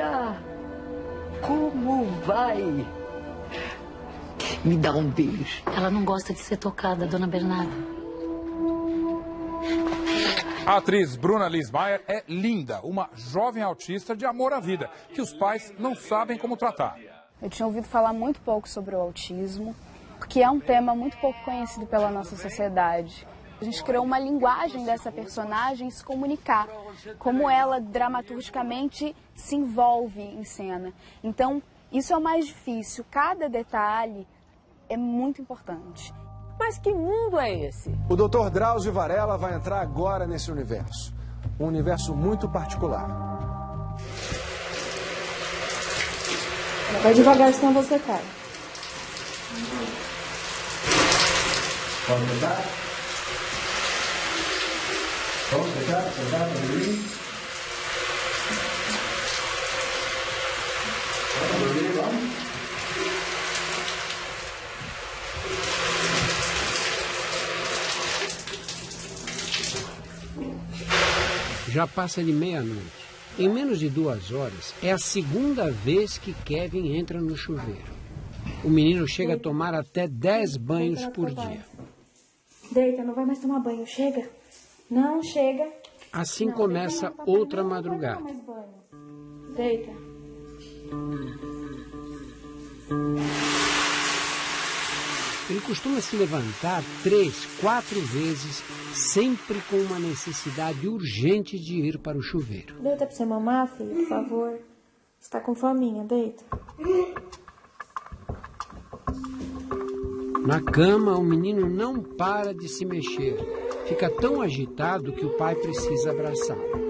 Bernarda, como vai? Me dá um beijo. Ela não gosta de ser tocada, dona Bernarda. A atriz Bruna Lismayer é linda, uma jovem autista de amor à vida, que os pais não sabem como tratar. Eu tinha ouvido falar muito pouco sobre o autismo, porque é um tema muito pouco conhecido pela nossa sociedade. A gente criou uma linguagem dessa personagem se comunicar, como ela dramaturgicamente se envolve em cena. Então, isso é o mais difícil. Cada detalhe é muito importante. Mas que mundo é esse? O Dr. Drauzio Varela vai entrar agora nesse universo. Um universo muito particular. Vai devagar, senão você cai. Pode mudar? Vamos fechar? Sentar, dormir? Vamos dormir, vamos? Já passa de meia-noite. Em menos de 2 horas, é a segunda vez que Kevin entra no chuveiro. O menino chega a tomar até 10 banhos por dia. Deita, não vai mais tomar banho, chega. Não, chega. Assim começa outra madrugada. Deita. Ele costuma se levantar 3, 4 vezes, sempre com uma necessidade urgente de ir para o chuveiro. Deita pra você mamar, filho, por favor. Você tá com fominha, deita. Na cama, o menino não para de se mexer. Fica tão agitado que o pai precisa abraçá-lo.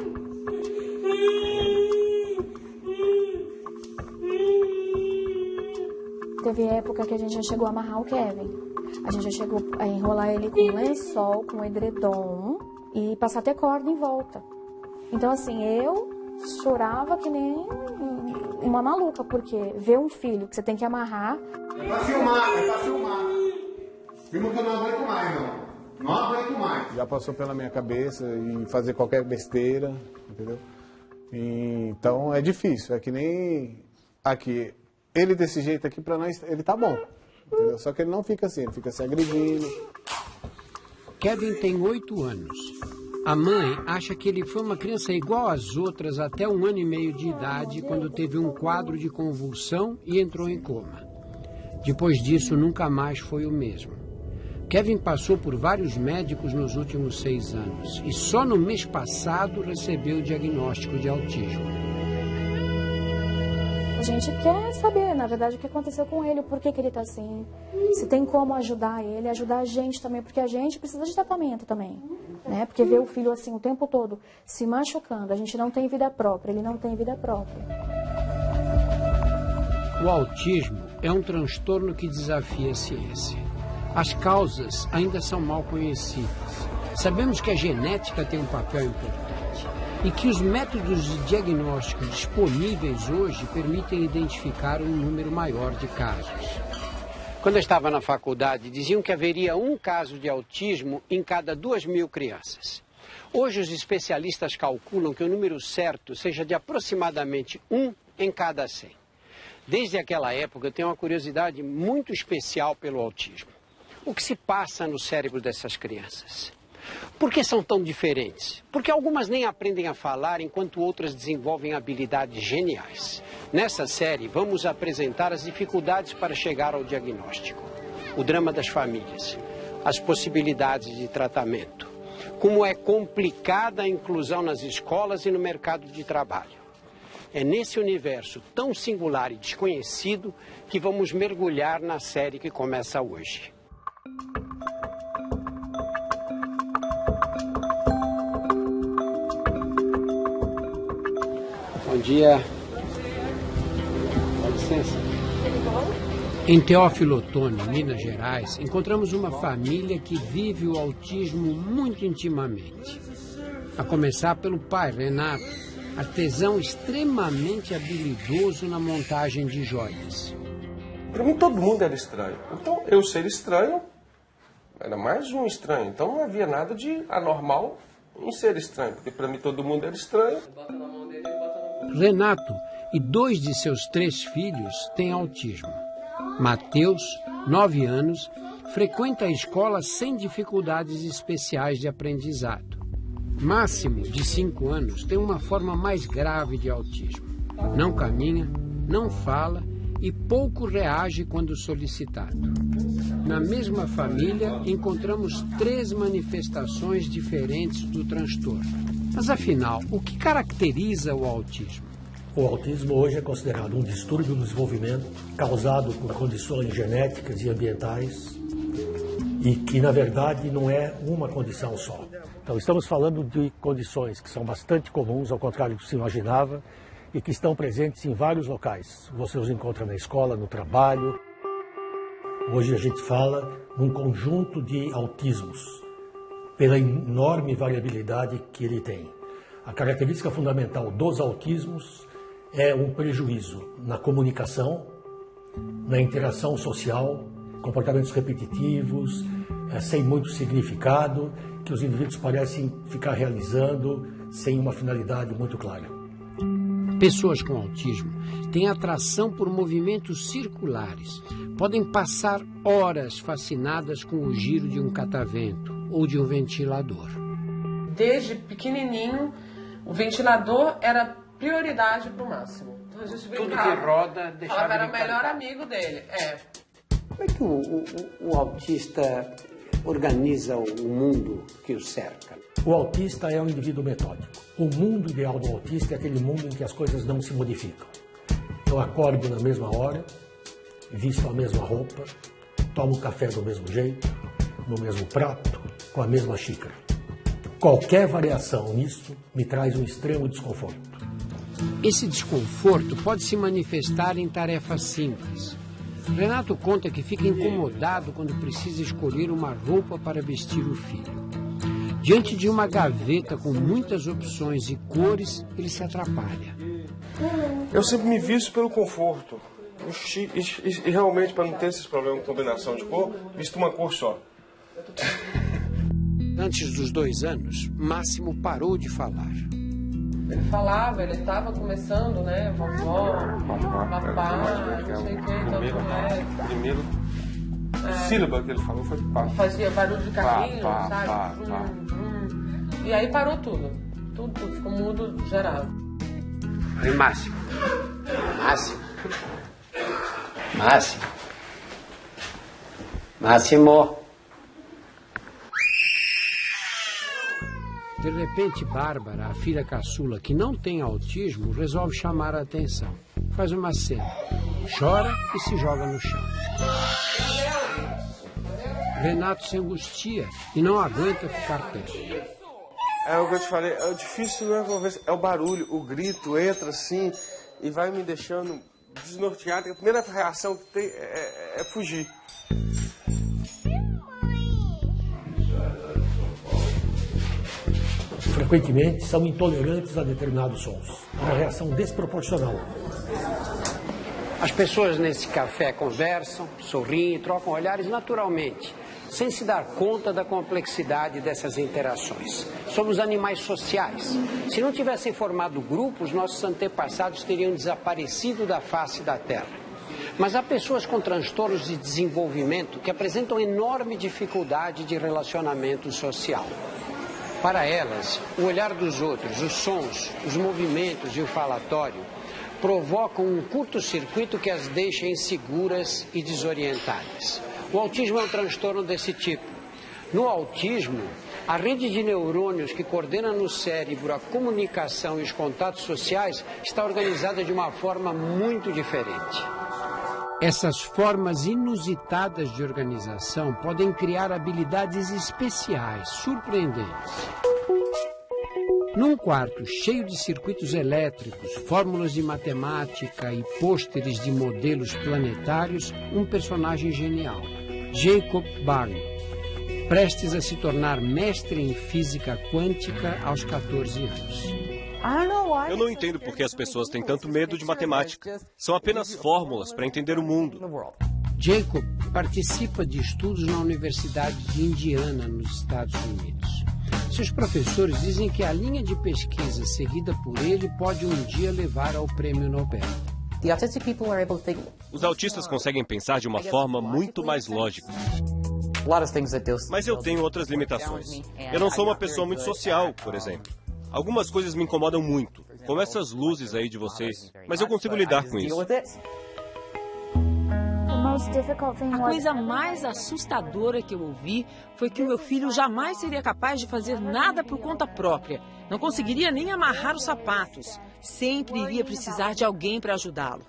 Teve época que a gente já chegou a amarrar o Kevin. A gente já chegou a enrolar ele com lençol, com edredom e passar até corda em volta. Então, assim, eu chorava que nem uma maluca, porque ver um filho que você tem que amarrar... É pra filmar. Filma que eu não aguento mais, não. Não aguento mais. Já passou pela minha cabeça em fazer qualquer besteira, entendeu? Então é difícil, é que nem aqui. Ele desse jeito aqui, pra nós, ele tá bom, entendeu? Só que ele não fica assim, ele fica se agredindo. Kevin tem 8 anos. A mãe acha que ele foi uma criança igual às outras até 1 ano e meio de idade, quando teve um quadro de convulsão e entrou em coma. Depois disso, nunca mais foi o mesmo. Kevin passou por vários médicos nos últimos 6 anos e só no mês passado recebeu o diagnóstico de autismo. A gente quer saber, na verdade, o que aconteceu com ele, o porquê que ele tá assim. Se tem como ajudar ele, ajudar a gente também, porque a gente precisa de tratamento também, né? Porque ver o filho assim o tempo todo se machucando, a gente não tem vida própria, ele não tem vida própria. O autismo é um transtorno que desafia a ciência. As causas ainda são mal conhecidas. Sabemos que a genética tem um papel importante e que os métodos de diagnóstico disponíveis hoje permitem identificar um número maior de casos. Quando eu estava na faculdade, diziam que haveria um caso de autismo em cada 2.000 crianças. Hoje, os especialistas calculam que o número certo seja de aproximadamente 1 em cada 100. Desde aquela época, eu tenho uma curiosidade muito especial pelo autismo. O que se passa no cérebro dessas crianças? Por que são tão diferentes? Porque algumas nem aprendem a falar, enquanto outras desenvolvem habilidades geniais. Nessa série, vamos apresentar as dificuldades para chegar ao diagnóstico, o drama das famílias, as possibilidades de tratamento, como é complicada a inclusão nas escolas e no mercado de trabalho. É nesse universo tão singular e desconhecido que vamos mergulhar na série que começa hoje. Bom dia. Dá licença. Em Teófilo Otoni, Minas Gerais, encontramos uma família que vive o autismo muito intimamente. A começar pelo pai, Renato, artesão extremamente habilidoso na montagem de joias. Para mim todo mundo era estranho. Então eu ser estranho era mais um estranho. Então não havia nada de anormal em ser estranho, porque para mim todo mundo era estranho. Renato e 2 de seus 3 filhos têm autismo. Mateus, 9 anos, frequenta a escola sem dificuldades especiais de aprendizado. Máximo, de 5 anos, tem uma forma mais grave de autismo. Não caminha, não fala e pouco reage quando solicitado. Na mesma família, encontramos 3 manifestações diferentes do transtorno. Mas, afinal, o que caracteriza o autismo? O autismo hoje é considerado um distúrbio do desenvolvimento causado por condições genéticas e ambientais e que, na verdade, não é uma condição só. Então, estamos falando de condições que são bastante comuns, ao contrário do que se imaginava, e que estão presentes em vários locais. Você os encontra na escola, no trabalho. Hoje a gente fala num conjunto de autismos, pela enorme variabilidade que ele tem. A característica fundamental dos autismos é um prejuízo na comunicação, na interação social, comportamentos repetitivos, sem muito significado, que os indivíduos parecem ficar realizando sem uma finalidade muito clara. Pessoas com autismo têm atração por movimentos circulares. Podem passar horas fascinadas com o giro de um catavento ou de um ventilador. Desde pequenininho, o ventilador era prioridade para o Máximo. Então, a gente tudo que roda deixava era o melhor amigo dele. Como é que o autista organiza o mundo que o cerca? O autista é um indivíduo metódico. O mundo ideal do autista é aquele mundo em que as coisas não se modificam. Eu acordo na mesma hora, visto a mesma roupa, tomo café do mesmo jeito, no mesmo prato, com a mesma xícara. Qualquer variação nisso me traz um extremo desconforto. Esse desconforto pode se manifestar em tarefas simples. Renato conta que fica incomodado quando precisa escolher uma roupa para vestir o filho. Diante de uma gaveta com muitas opções e cores, ele se atrapalha. Eu sempre me visto pelo conforto. E realmente, para não ter esses problemas de combinação de cor, visto uma cor só. Antes dos 2 anos, Máximo parou de falar. Ele falava, ele estava começando, né? Vovó, papá, não sei o que, então Primeiro sílaba que ele falou foi pá. Fazia barulho de carrinho, sabe? Pá. E aí parou tudo. Tudo ficou mudo geral. Aí, Máximo. Máximo. De repente, Bárbara, a filha caçula, que não tem autismo, resolve chamar a atenção. Faz uma cena, chora e se joga no chão. Renato se angustia e não aguenta ficar perto. É o que eu te falei, é difícil, é o barulho, o grito entra assim e vai me deixando desnorteado. A primeira reação que tem é fugir. Frequentemente são intolerantes a determinados sons. É uma reação desproporcional. As pessoas nesse café conversam, sorriem e trocam olhares naturalmente, sem se dar conta da complexidade dessas interações. Somos animais sociais. Se não tivessem formado grupos, nossos antepassados teriam desaparecido da face da Terra. Mas há pessoas com transtornos de desenvolvimento que apresentam enorme dificuldade de relacionamento social. Para elas, o olhar dos outros, os sons, os movimentos e o falatório provocam um curto-circuito que as deixa inseguras e desorientadas. O autismo é um transtorno desse tipo. No autismo, a rede de neurônios que coordena no cérebro a comunicação e os contatos sociais está organizada de uma forma muito diferente. Essas formas inusitadas de organização podem criar habilidades especiais, surpreendentes. Num quarto cheio de circuitos elétricos, fórmulas de matemática e pôsteres de modelos planetários, um personagem genial, Jacob Barney, prestes a se tornar mestre em física quântica aos 14 anos. Eu não entendo por que as pessoas têm tanto medo de matemática. São apenas fórmulas para entender o mundo. Jacob participa de estudos na Universidade de Indiana, nos Estados Unidos. Seus professores dizem que a linha de pesquisa seguida por ele pode um dia levar ao prêmio Nobel. Os autistas conseguem pensar de uma forma muito mais lógica. Mas eu tenho outras limitações. Eu não sou uma pessoa muito social, por exemplo. Algumas coisas me incomodam muito, como essas luzes aí de vocês. Mas eu consigo lidar com isso. A coisa mais assustadora que eu ouvi foi que o meu filho jamais seria capaz de fazer nada por conta própria. Não conseguiria nem amarrar os sapatos. Sempre iria precisar de alguém para ajudá-lo.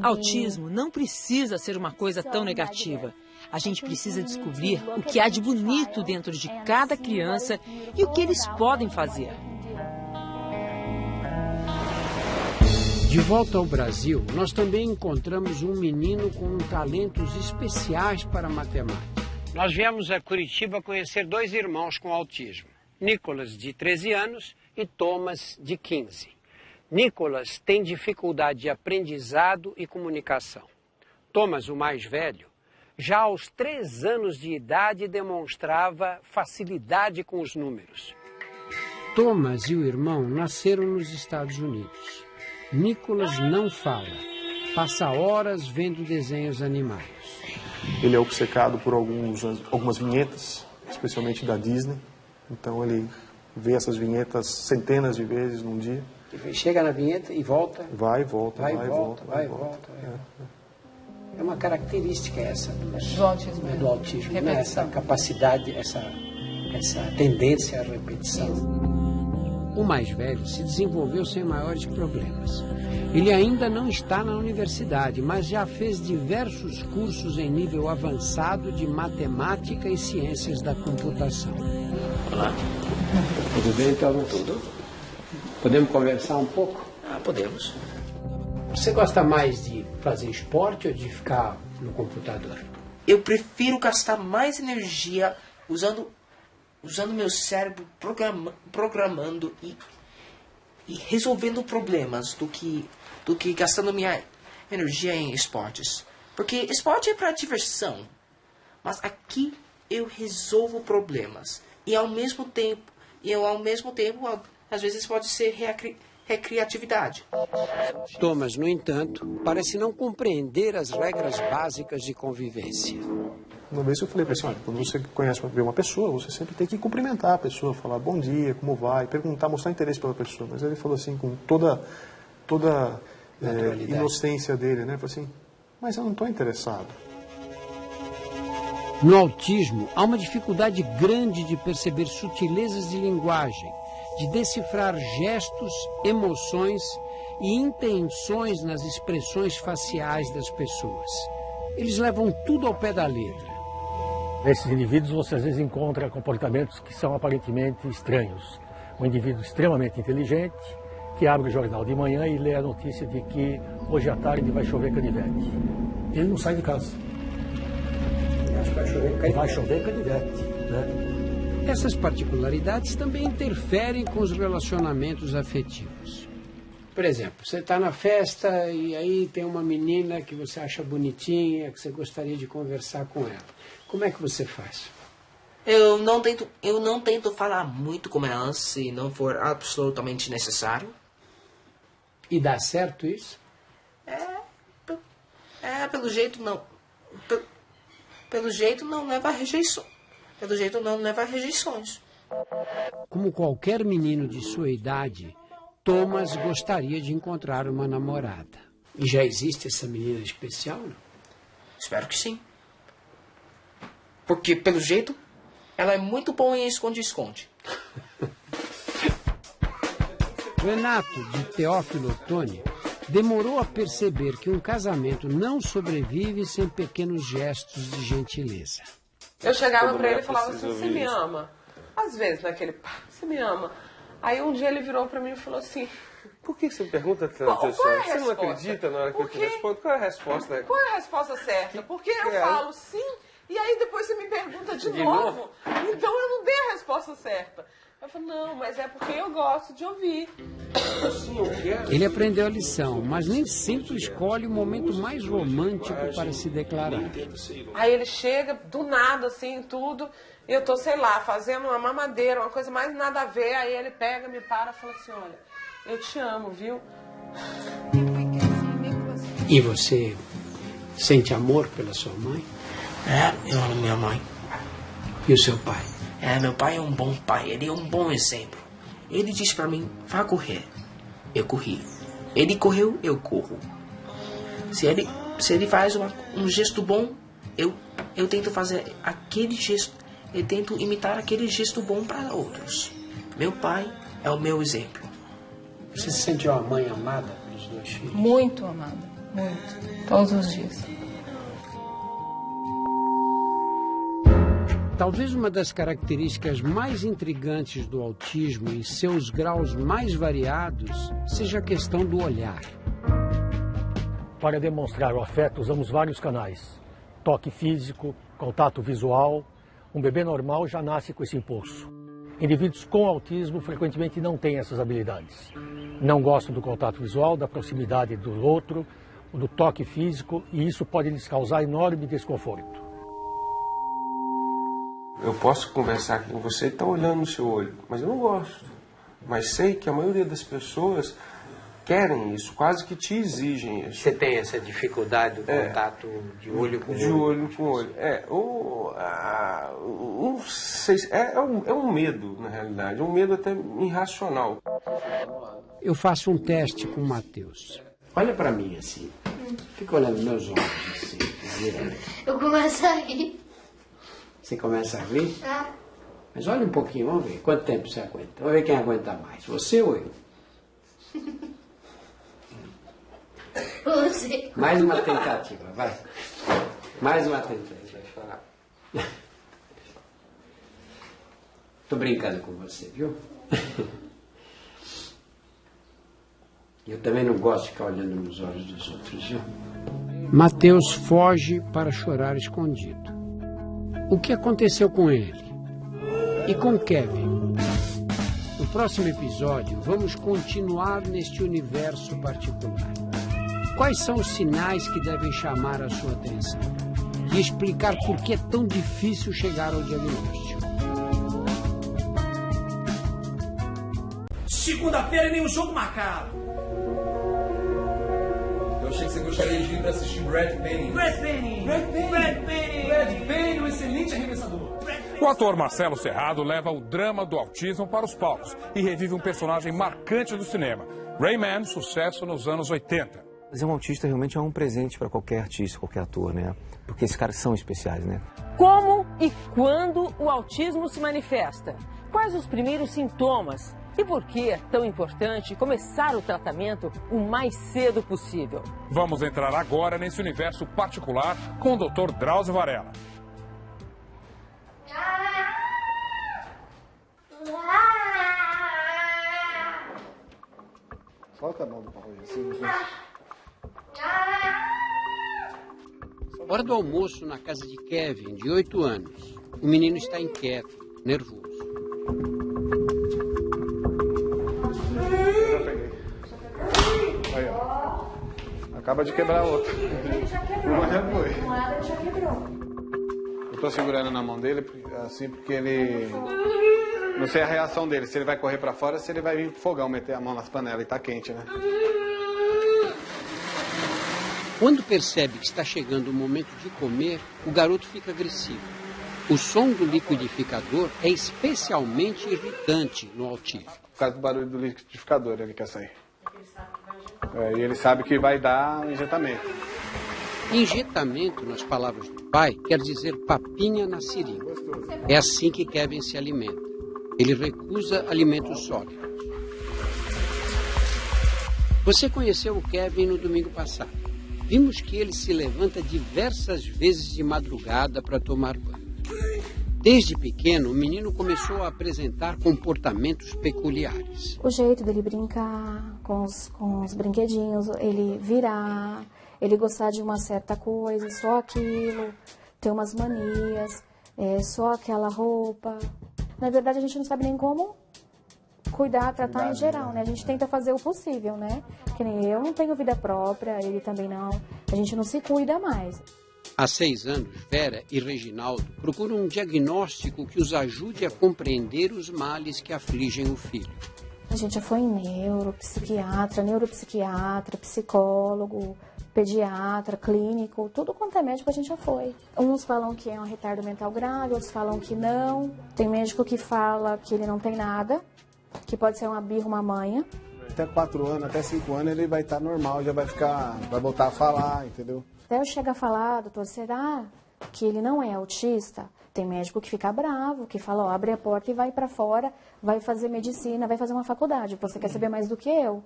Autismo não precisa ser uma coisa tão negativa. A gente precisa descobrir o que há de bonito dentro de cada criança e o que eles podem fazer. De volta ao Brasil, nós também encontramos um menino com talentos especiais para matemática. Nós viemos a Curitiba conhecer 2 irmãos com autismo, Nicolas, de 13 anos, e Thomas, de 15. Nicolas tem dificuldade de aprendizado e comunicação. Thomas, o mais velho, já aos 3 anos de idade demonstrava facilidade com os números. Thomas e o irmão nasceram nos Estados Unidos. Nicolas não fala, passa horas vendo desenhos animados. Ele é obcecado por algumas vinhetas, especialmente da Disney. Então ele vê essas vinhetas centenas de vezes num dia. Chega na vinheta e volta. Vai e volta, vai e volta. É uma característica essa do autismo, né? Essa capacidade, essa tendência à repetição. O mais velho se desenvolveu sem maiores problemas. Ele ainda não está na universidade, mas já fez diversos cursos em nível avançado de matemática e ciências da computação. Olá. Tudo bem, então? Tudo. Podemos conversar um pouco? Podemos. Você gosta mais de fazer esporte ou de ficar no computador? Eu prefiro gastar mais energia usando meu cérebro programando e resolvendo problemas do que gastando minha energia em esportes. Porque esporte é para diversão, mas aqui eu resolvo problemas e ao mesmo tempo às vezes pode ser recreatividade. Thomas, no entanto, parece não compreender as regras básicas de convivência. Uma vez eu falei para ele, olha, quando você vê uma pessoa, você sempre tem que cumprimentar a pessoa, falar bom dia, como vai, perguntar, mostrar interesse pela pessoa. Mas ele falou assim, com toda inocência dele, né? Falou assim, mas eu não estou interessado. No autismo, há uma dificuldade grande de perceber sutilezas de linguagem, de decifrar gestos, emoções e intenções nas expressões faciais das pessoas. Eles levam tudo ao pé da letra. Nesses indivíduos você às vezes encontra comportamentos que são aparentemente estranhos. Um indivíduo extremamente inteligente que abre o jornal de manhã e lê a notícia de que hoje à tarde vai chover canivete. Ele não sai de casa. Vai chover canivete, né? Essas particularidades também interferem com os relacionamentos afetivos. Por exemplo, você está na festa e aí tem uma menina que você acha bonitinha, que você gostaria de conversar com ela. Como é que você faz? Eu não tento falar muito com ela se não for absolutamente necessário. E dá certo isso? Pelo jeito não. Pelo jeito não leva a rejeição. Pelo jeito não leva a rejeições. Como qualquer menino de sua idade, Thomas gostaria de encontrar uma namorada. E já existe essa menina especial, não? Espero que sim. Porque, pelo jeito, ela é muito boa em esconde-esconde. Renato, de Teófilo Otoni, demorou a perceber que um casamento não sobrevive sem pequenos gestos de gentileza. Eu chegava pra ele e falava assim, você me ama? Às vezes, naquele, você me ama? Aí um dia ele virou pra mim e falou assim... Por que você pergunta tanto? Qual é a você não acredita na hora que eu te respondo? Qual é a resposta? Qual é a resposta certa? Porque eu falo sim, e aí depois você me pergunta de novo. Então eu não dei a resposta certa. Eu falei, não, mas é porque eu gosto de ouvir. Ele aprendeu a lição, mas nem sempre escolhe o momento mais romântico para se declarar. Aí ele chega do nada, assim, tudo, e eu tô, sei lá, fazendo uma mamadeira, uma coisa mais nada a ver, aí ele pega, me para e fala assim, olha, eu te amo, viu? E você sente amor pela sua mãe? Eu amo minha mãe. E o seu pai? Meu pai é um bom pai, ele é um bom exemplo. Ele disse pra mim, vá correr. Eu corri. Ele correu, eu corro. Se ele faz um gesto bom, eu tento fazer aquele gesto, eu tento imitar aquele gesto bom para outros. Meu pai é o meu exemplo. Você se sentiu uma mãe amada pelos 2 filhos? Muito amada, muito. Todos os dias. Talvez uma das características mais intrigantes do autismo e seus graus mais variados seja a questão do olhar. Para demonstrar o afeto, usamos vários canais. Toque físico, contato visual. Um bebê normal já nasce com esse impulso. Indivíduos com autismo frequentemente não têm essas habilidades. Não gostam do contato visual, da proximidade do outro, do toque físico, e isso pode lhes causar enorme desconforto. Eu posso conversar com você e estar olhando no seu olho, mas eu não gosto. Mas sei que a maioria das pessoas querem isso, quase que te exigem isso. Você tem essa dificuldade do contato de olho com olho? De olho com olho. Não sei, é um medo, na realidade. É um medo até irracional. Eu faço um teste com o Matheus. Olha pra mim assim. Fica olhando meus olhos assim. Eu começo a rir. Você começa a rir? Mas olha um pouquinho, vamos ver. Quanto tempo você aguenta? Vamos ver quem aguenta mais. Você ou eu? Você. Mais uma tentativa, vai. Mais uma tentativa, vai falar. Tô brincando com você, viu? Eu também não gosto de ficar olhando nos olhos dos outros, viu? Matheus foge para chorar escondido. O que aconteceu com ele? E com Kevin? No próximo episódio, vamos continuar neste universo particular. Quais são os sinais que devem chamar a sua atenção? E explicar por que é tão difícil chegar ao diagnóstico. Segunda-feira nem um jogo marcado. Eu achei que você gostaria de vir para assistir Brad Penny. Brad Penny, um excelente arremessador. O ator Marcelo Serrado leva o drama do autismo para os palcos e revive um personagem marcante do cinema. Rayman, sucesso nos anos 80. Fazer um autista realmente é um presente para qualquer artista, qualquer ator, né? Porque esses caras são especiais, né? Como e quando o autismo se manifesta? Quais os primeiros sintomas? E por que é tão importante começar o tratamento o mais cedo possível? Vamos entrar agora nesse universo particular com o Dr. Drauzio Varela. Solta a mão do pau, assim. Hora do almoço na casa de Kevin, de 8 anos. O menino está inquieto, nervoso. Aí, ó. Acaba de quebrar outra. Uma já foi. Uma já quebrou. Eu tô segurando na mão dele, assim, porque ele... Não sei a reação dele, se ele vai correr pra fora, se ele vai vir pro fogão, meter a mão nas panelas e tá quente, né? Quando percebe que está chegando o momento de comer, o garoto fica agressivo. O som do liquidificador é especialmente irritante no autismo. Por causa do barulho do liquidificador, ele quer sair. E ele sabe que vai dar injetamento. Injetamento, nas palavras do pai, quer dizer papinha na seringa. É assim que Kevin se alimenta. Ele recusa alimentos sólidos. Você conheceu o Kevin no domingo passado. Vimos que ele se levanta diversas vezes de madrugada para tomar banho. Desde pequeno, o menino começou a apresentar comportamentos peculiares. O jeito dele brincar com os brinquedinhos, ele virar, ele gostar de uma certa coisa, só aquilo, ter umas manias, só aquela roupa. Na verdade, a gente não sabe nem como cuidar, tratar em geral, né? A gente tenta fazer o possível, né? Que nem eu não tenho vida própria, ele também não. A gente não se cuida mais. Há 6 anos, Vera e Reginaldo procuram um diagnóstico que os ajude a compreender os males que afligem o filho. A gente já foi em neuropsiquiatra, psicólogo, pediatra, clínico, tudo quanto é médico a gente já foi. Uns falam que é um retardo mental grave, outros falam que não. Tem médico que fala que ele não tem nada, que pode ser uma birra, uma manha. Até 4 anos, até 5 anos ele vai estar normal, vai voltar a falar, entendeu? Até eu chegar a falar, doutor, será que ele não é autista? Tem médico que fica bravo, que fala, ó, abre a porta e vai pra fora, vai fazer medicina, vai fazer uma faculdade. Você quer saber mais do que eu?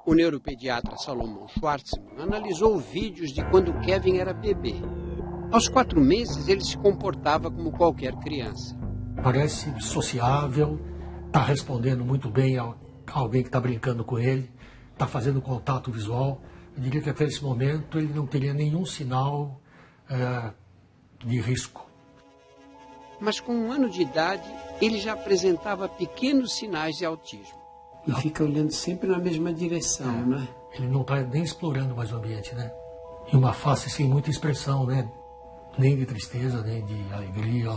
O neuropediatra Salomão Schwartzman analisou vídeos de quando Kevin era bebê. Aos 4 meses, ele se comportava como qualquer criança. Parece sociável, está respondendo muito bem a alguém que está brincando com ele, está fazendo contato visual. Eu diria que até esse momento ele não teria nenhum sinal de risco. Mas com 1 ano de idade, ele já apresentava pequenos sinais de autismo. E fica olhando sempre na mesma direção, né? Ele não está nem explorando mais o ambiente, né? E uma face sem muita expressão, né? Nem de tristeza, nem de alegria.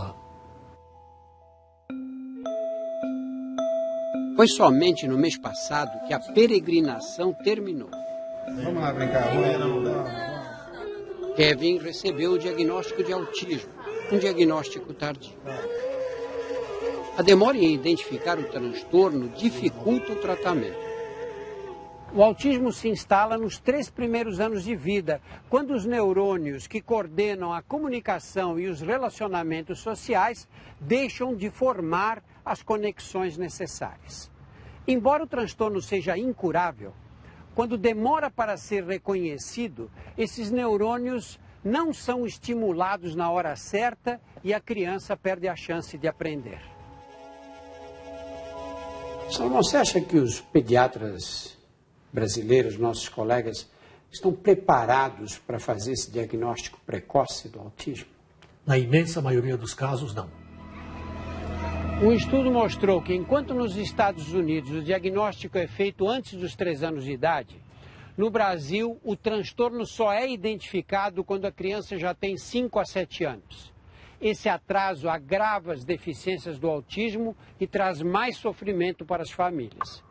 Foi somente no mês passado que a peregrinação terminou. Vamos lá brincar. Kevin recebeu o diagnóstico de autismo, um diagnóstico tardio. A demora em identificar o transtorno dificulta o tratamento. O autismo se instala nos 3 primeiros anos de vida, quando os neurônios que coordenam a comunicação e os relacionamentos sociais deixam de formar as conexões necessárias. Embora o transtorno seja incurável, quando demora para ser reconhecido, esses neurônios não são estimulados na hora certa e a criança perde a chance de aprender. Salomão, você acha que os pediatras brasileiros, nossos colegas, estão preparados para fazer esse diagnóstico precoce do autismo? Na imensa maioria dos casos, não. Um estudo mostrou que, enquanto nos Estados Unidos o diagnóstico é feito antes dos 3 anos de idade, no Brasil o transtorno só é identificado quando a criança já tem 5 a 7 anos. Esse atraso agrava as deficiências do autismo e traz mais sofrimento para as famílias.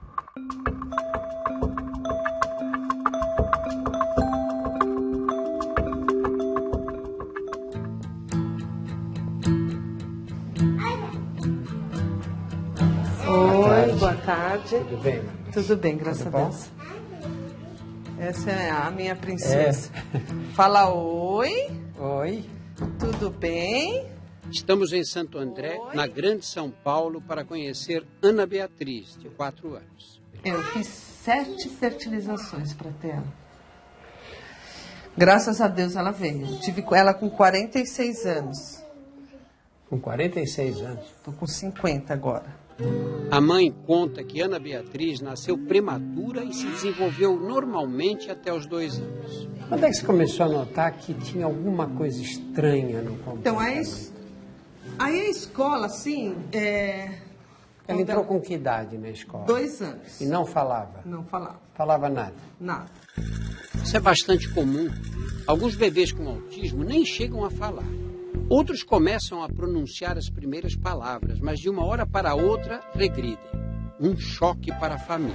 Oi, boa tarde. Tudo bem? Tudo bem, graças a Deus. Essa é a minha princesa. Fala oi. Oi. Tudo bem? Estamos em Santo André, na Grande São Paulo, para conhecer Ana Beatriz, de 4 anos. Eu fiz 7 fertilizações para ter ela. Graças a Deus ela veio. Tive ela com 46 anos. Com 46 anos? Estou com 50 agora. A mãe conta que Ana Beatriz nasceu prematura e se desenvolveu normalmente até os 2 anos. Quando é que você começou a notar que tinha alguma coisa estranha no comportamento? Então, aí a escola, assim... Ela entrou com que idade na escola? 2 anos. E não falava? Não falava. Falava nada? Nada. Isso é bastante comum. Alguns bebês com autismo nem chegam a falar. Outros começam a pronunciar as primeiras palavras, mas de uma hora para outra regridem. Um choque para a família.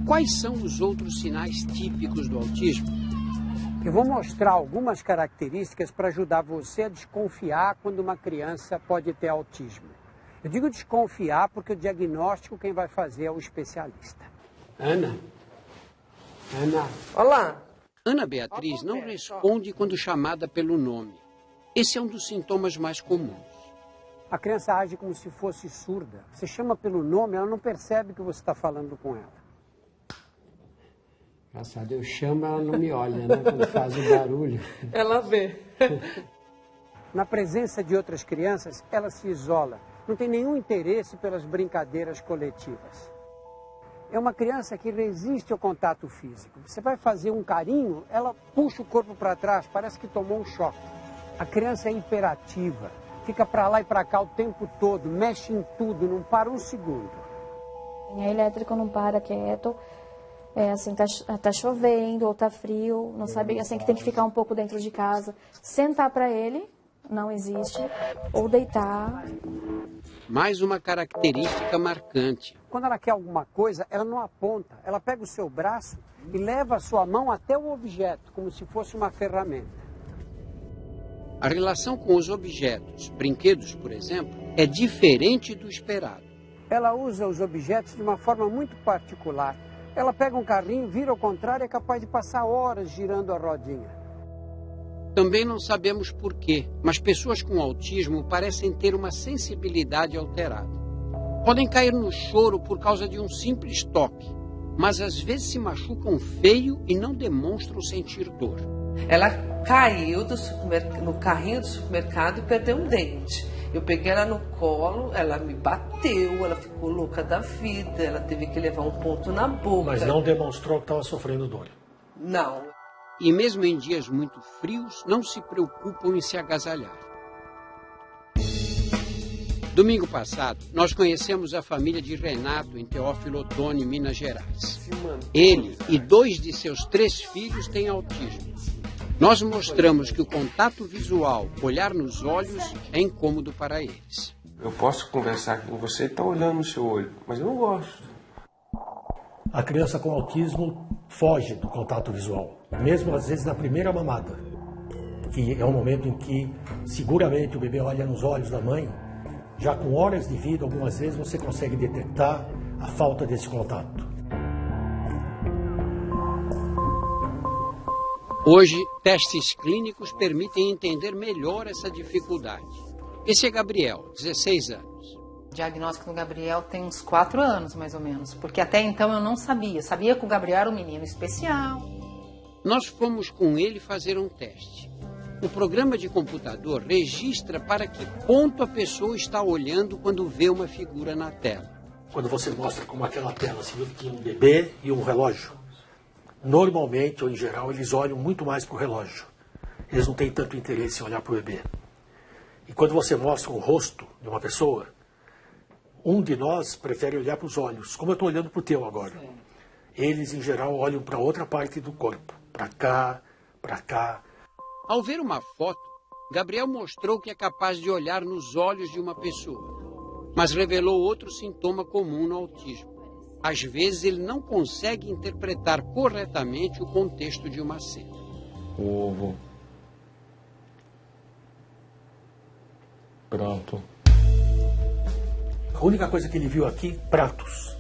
Quais são os outros sinais típicos do autismo? Eu vou mostrar algumas características para ajudar você a desconfiar quando uma criança pode ter autismo. Eu digo desconfiar porque o diagnóstico quem vai fazer é o especialista. Ana? Olá. Ana Beatriz não responde quando chamada pelo nome. Esse é um dos sintomas mais comuns. A criança age como se fosse surda. Você chama pelo nome, ela não percebe que você está falando com ela. Engraçado, eu chamo, ela não me olha, né? Quando faz o barulho. Ela vê. Na presença de outras crianças, ela se isola. Não tem nenhum interesse pelas brincadeiras coletivas. É uma criança que resiste ao contato físico. Você vai fazer um carinho, ela puxa o corpo para trás, parece que tomou um choque. A criança é hiperativa, fica para lá e para cá o tempo todo, mexe em tudo, não para um segundo. A elétrica não para quieto, assim, tá chovendo ou tá frio, não sabe, assim, que tem que ficar um pouco dentro de casa. Sentar para ele, não existe, ou deitar. Mais uma característica marcante. Quando ela quer alguma coisa, ela não aponta, ela pega o seu braço e leva a sua mão até o objeto, como se fosse uma ferramenta. A relação com os objetos, brinquedos, por exemplo, é diferente do esperado. Ela usa os objetos de uma forma muito particular. Ela pega um carrinho, vira ao contrário, é capaz de passar horas girando a rodinha. Também não sabemos por quê, mas pessoas com autismo parecem ter uma sensibilidade alterada. Podem cair no choro por causa de um simples toque, mas às vezes se machucam feio e não demonstram sentir dor. Ela caiu no carrinho do supermercado e perdeu um dente. Eu peguei ela no colo, ela me bateu, ela ficou louca da vida, ela teve que levar um ponto na boca. Mas não demonstrou que estava sofrendo dor? Não. E mesmo em dias muito frios, não se preocupam em se agasalhar. Domingo passado, nós conhecemos a família de Renato em Teófilo Otoni, Minas Gerais. Ele e 2 de seus 3 filhos têm autismo. Nós mostramos que o contato visual, olhar nos olhos, é incômodo para eles. Eu posso conversar com você e estar olhando no seu olho, mas eu não gosto. A criança com autismo foge do contato visual, mesmo às vezes na primeira mamada, que é um momento em que seguramente o bebê olha nos olhos da mãe. Já com horas de vida, algumas vezes você consegue detectar a falta desse contato. Hoje, testes clínicos permitem entender melhor essa dificuldade. Esse é Gabriel, 16 anos. O diagnóstico do Gabriel tem uns 4 anos, mais ou menos, porque até então eu não sabia. Sabia que o Gabriel era um menino especial. Nós fomos com ele fazer um teste. O programa de computador registra para que ponto a pessoa está olhando quando vê uma figura na tela. Quando você mostra como aquela tela, você viu que tinha um bebê e um relógio. Normalmente, ou em geral, eles olham muito mais para o relógio. Eles não têm tanto interesse em olhar para o bebê. E quando você mostra o rosto de uma pessoa, um de nós prefere olhar para os olhos, como eu estou olhando para o teu agora. Sim. Eles, em geral, olham para outra parte do corpo, para cá, para cá. Ao ver uma foto, Gabriel mostrou que é capaz de olhar nos olhos de uma pessoa, mas revelou outro sintoma comum no autismo. Às vezes ele não consegue interpretar corretamente o contexto de uma cena. Ovo. Prato. A única coisa que ele viu aqui, pratos.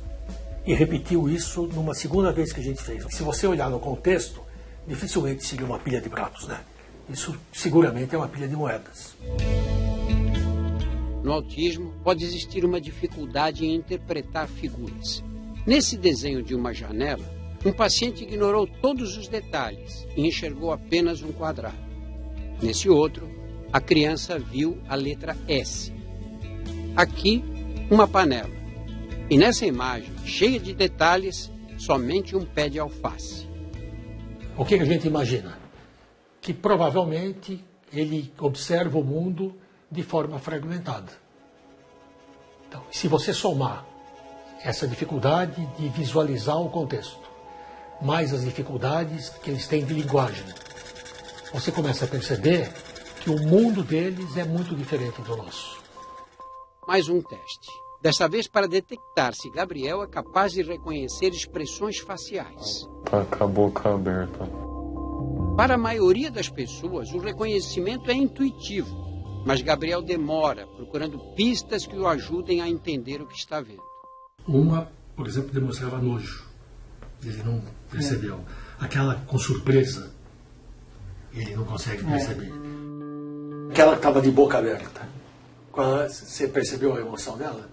E repetiu isso numa segunda vez que a gente fez. Se você olhar no contexto, dificilmente seria uma pilha de pratos, né? Isso seguramente é uma pilha de moedas. No autismo, pode existir uma dificuldade em interpretar figuras. Nesse desenho de uma janela, um paciente ignorou todos os detalhes e enxergou apenas um quadrado. Nesse outro, a criança viu a letra S. Aqui, uma panela. E nessa imagem, cheia de detalhes, somente um pé de alface. O que a gente imagina? Que provavelmente ele observa o mundo de forma fragmentada. Então, se você somar essa dificuldade de visualizar o contexto, mais as dificuldades que eles têm de linguagem, você começa a perceber que o mundo deles é muito diferente do nosso. Mais um teste. Desta vez para detectar se Gabriel é capaz de reconhecer expressões faciais. Tá com a boca aberta. Para a maioria das pessoas, o reconhecimento é intuitivo, mas Gabriel demora, procurando pistas que o ajudem a entender o que está vendo. Uma, por exemplo, demonstrava nojo. Ele não percebeu. Aquela com surpresa, ele não consegue perceber. Aquela que estava de boca aberta. Você percebeu a emoção dela?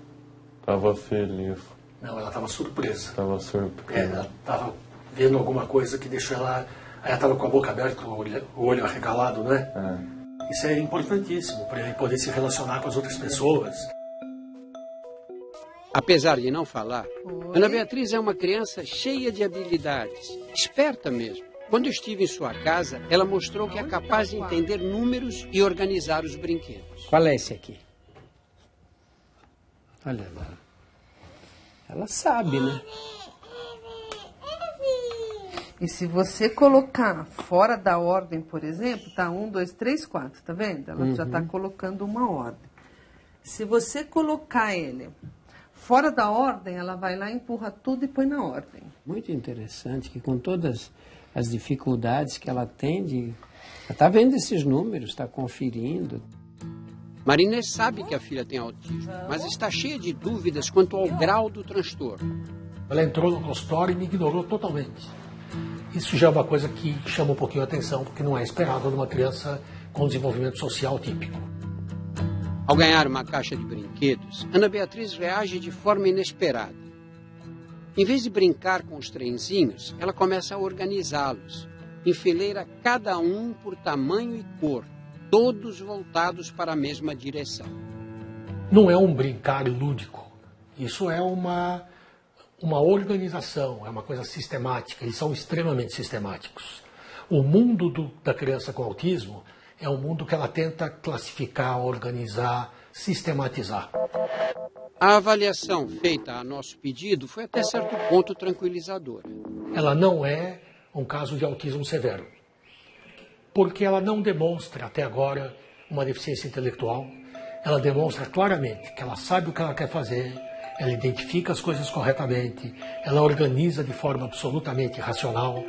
Tava feliz. Não, ela estava surpresa. Tava surpresa. Ela estava vendo alguma coisa que deixou ela... Ela estava com a boca aberta, o olho arregalado, né? Isso é importantíssimo para ele poder se relacionar com as outras pessoas. Apesar de não falar, Ana Beatriz é uma criança cheia de habilidades, esperta mesmo. Quando eu estive em sua casa, ela mostrou que é capaz de entender números e organizar os brinquedos. Qual é esse aqui? Olha lá. Ela sabe, né? E se você colocar fora da ordem, por exemplo, tá 1, 2, 3, 4, tá vendo? Ela já está colocando uma ordem. Se você colocar ele fora da ordem, ela vai lá, empurra tudo e põe na ordem. Muito interessante que com todas as dificuldades que ela tem, ela está vendo esses números, está conferindo. Marinês sabe que a filha tem autismo, mas está cheia de dúvidas quanto ao grau do transtorno. Ela entrou no consultório e me ignorou totalmente. Isso já é uma coisa que chama um pouquinho a atenção, porque não é esperado numa criança com desenvolvimento social típico. Ao ganhar uma caixa de brinquedos, Ana Beatriz reage de forma inesperada. Em vez de brincar com os trenzinhos, ela começa a organizá-los, enfileira cada um por tamanho e cor, todos voltados para a mesma direção. Não é um brincar lúdico, isso é uma organização, é uma coisa sistemática, eles são extremamente sistemáticos. O mundo da criança com autismo é um mundo que ela tenta classificar, organizar, sistematizar. A avaliação feita a nosso pedido foi até certo ponto tranquilizadora. Ela não é um caso de autismo severo, porque ela não demonstra até agora uma deficiência intelectual, ela demonstra claramente que ela sabe o que ela quer fazer, ela identifica as coisas corretamente, ela organiza de forma absolutamente racional.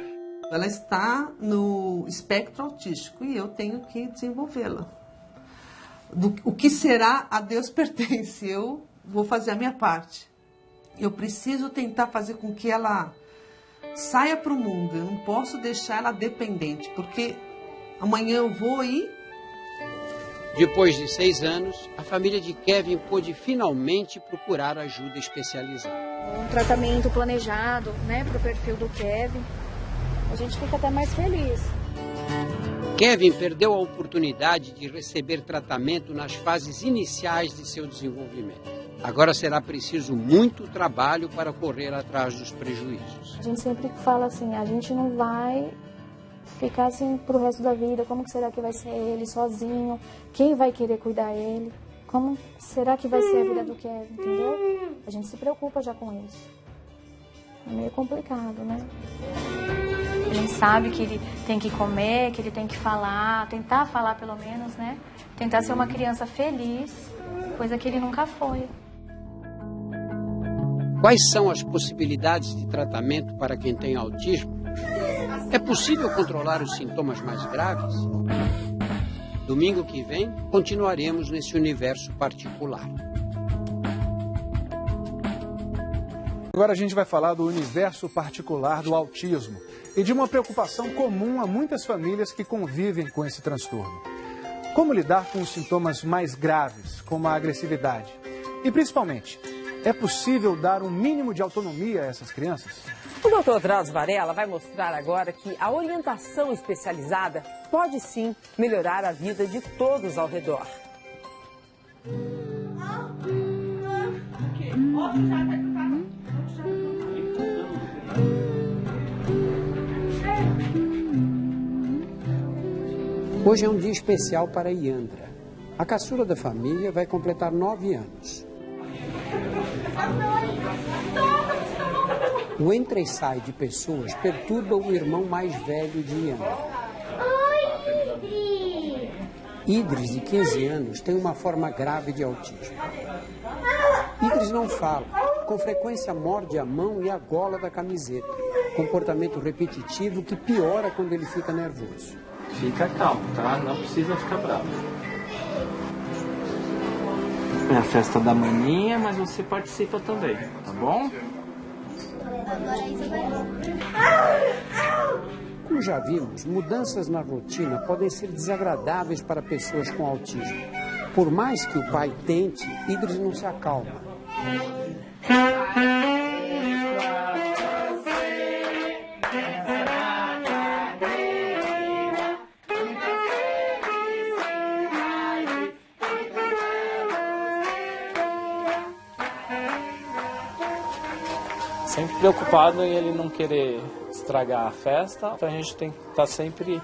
Ela está no espectro autístico e eu tenho que desenvolvê-la. O que será, a Deus pertence. Eu vou fazer a minha parte. Eu preciso tentar fazer com que ela saia para o mundo. Eu não posso deixar ela dependente, porque amanhã eu vou e... Depois de 6 anos, a família de Kevin pôde finalmente procurar ajuda especializada. Um tratamento planejado, né, para o perfil do Kevin. A gente fica até mais feliz. Kevin perdeu a oportunidade de receber tratamento nas fases iniciais de seu desenvolvimento. Agora será preciso muito trabalho para correr atrás dos prejuízos. A gente sempre fala assim, a gente não vai ficar assim pro resto da vida. Como que será que vai ser ele sozinho? Quem vai querer cuidar dele? Como será que vai ser a vida do Kevin, entendeu? A gente se preocupa já com isso. É meio complicado, né? A gente sabe que ele tem que comer, que ele tem que falar, tentar falar pelo menos, né? Tentar ser uma criança feliz, coisa que ele nunca foi. Quais são as possibilidades de tratamento para quem tem autismo? É possível controlar os sintomas mais graves? Domingo que vem, continuaremos nesse universo particular. Agora a gente vai falar do universo particular do autismo e de uma preocupação comum a muitas famílias que convivem com esse transtorno. Como lidar com os sintomas mais graves, como a agressividade? E principalmente, é possível dar um mínimo de autonomia a essas crianças? O Dr. Drauzio Varela vai mostrar agora que a orientação especializada pode sim melhorar a vida de todos ao redor. Hoje é um dia especial para Iandra. A caçula da família vai completar 9 anos. O entra e sai de pessoas perturba o irmão mais velho de Iandra. Oi, Idris, de 15 anos, tem uma forma grave de autismo. Idris não fala. Com frequência morde a mão e a gola da camiseta. Comportamento repetitivo que piora quando ele fica nervoso. Fica calmo, tá? Não precisa ficar bravo. É a festa da maninha, mas você participa também, tá bom? Como já vimos, mudanças na rotina podem ser desagradáveis para pessoas com autismo. Por mais que o pai tente, Idris não se acalma. sempre preocupado em ele não querer estragar a festa, então a gente tem que estar sempre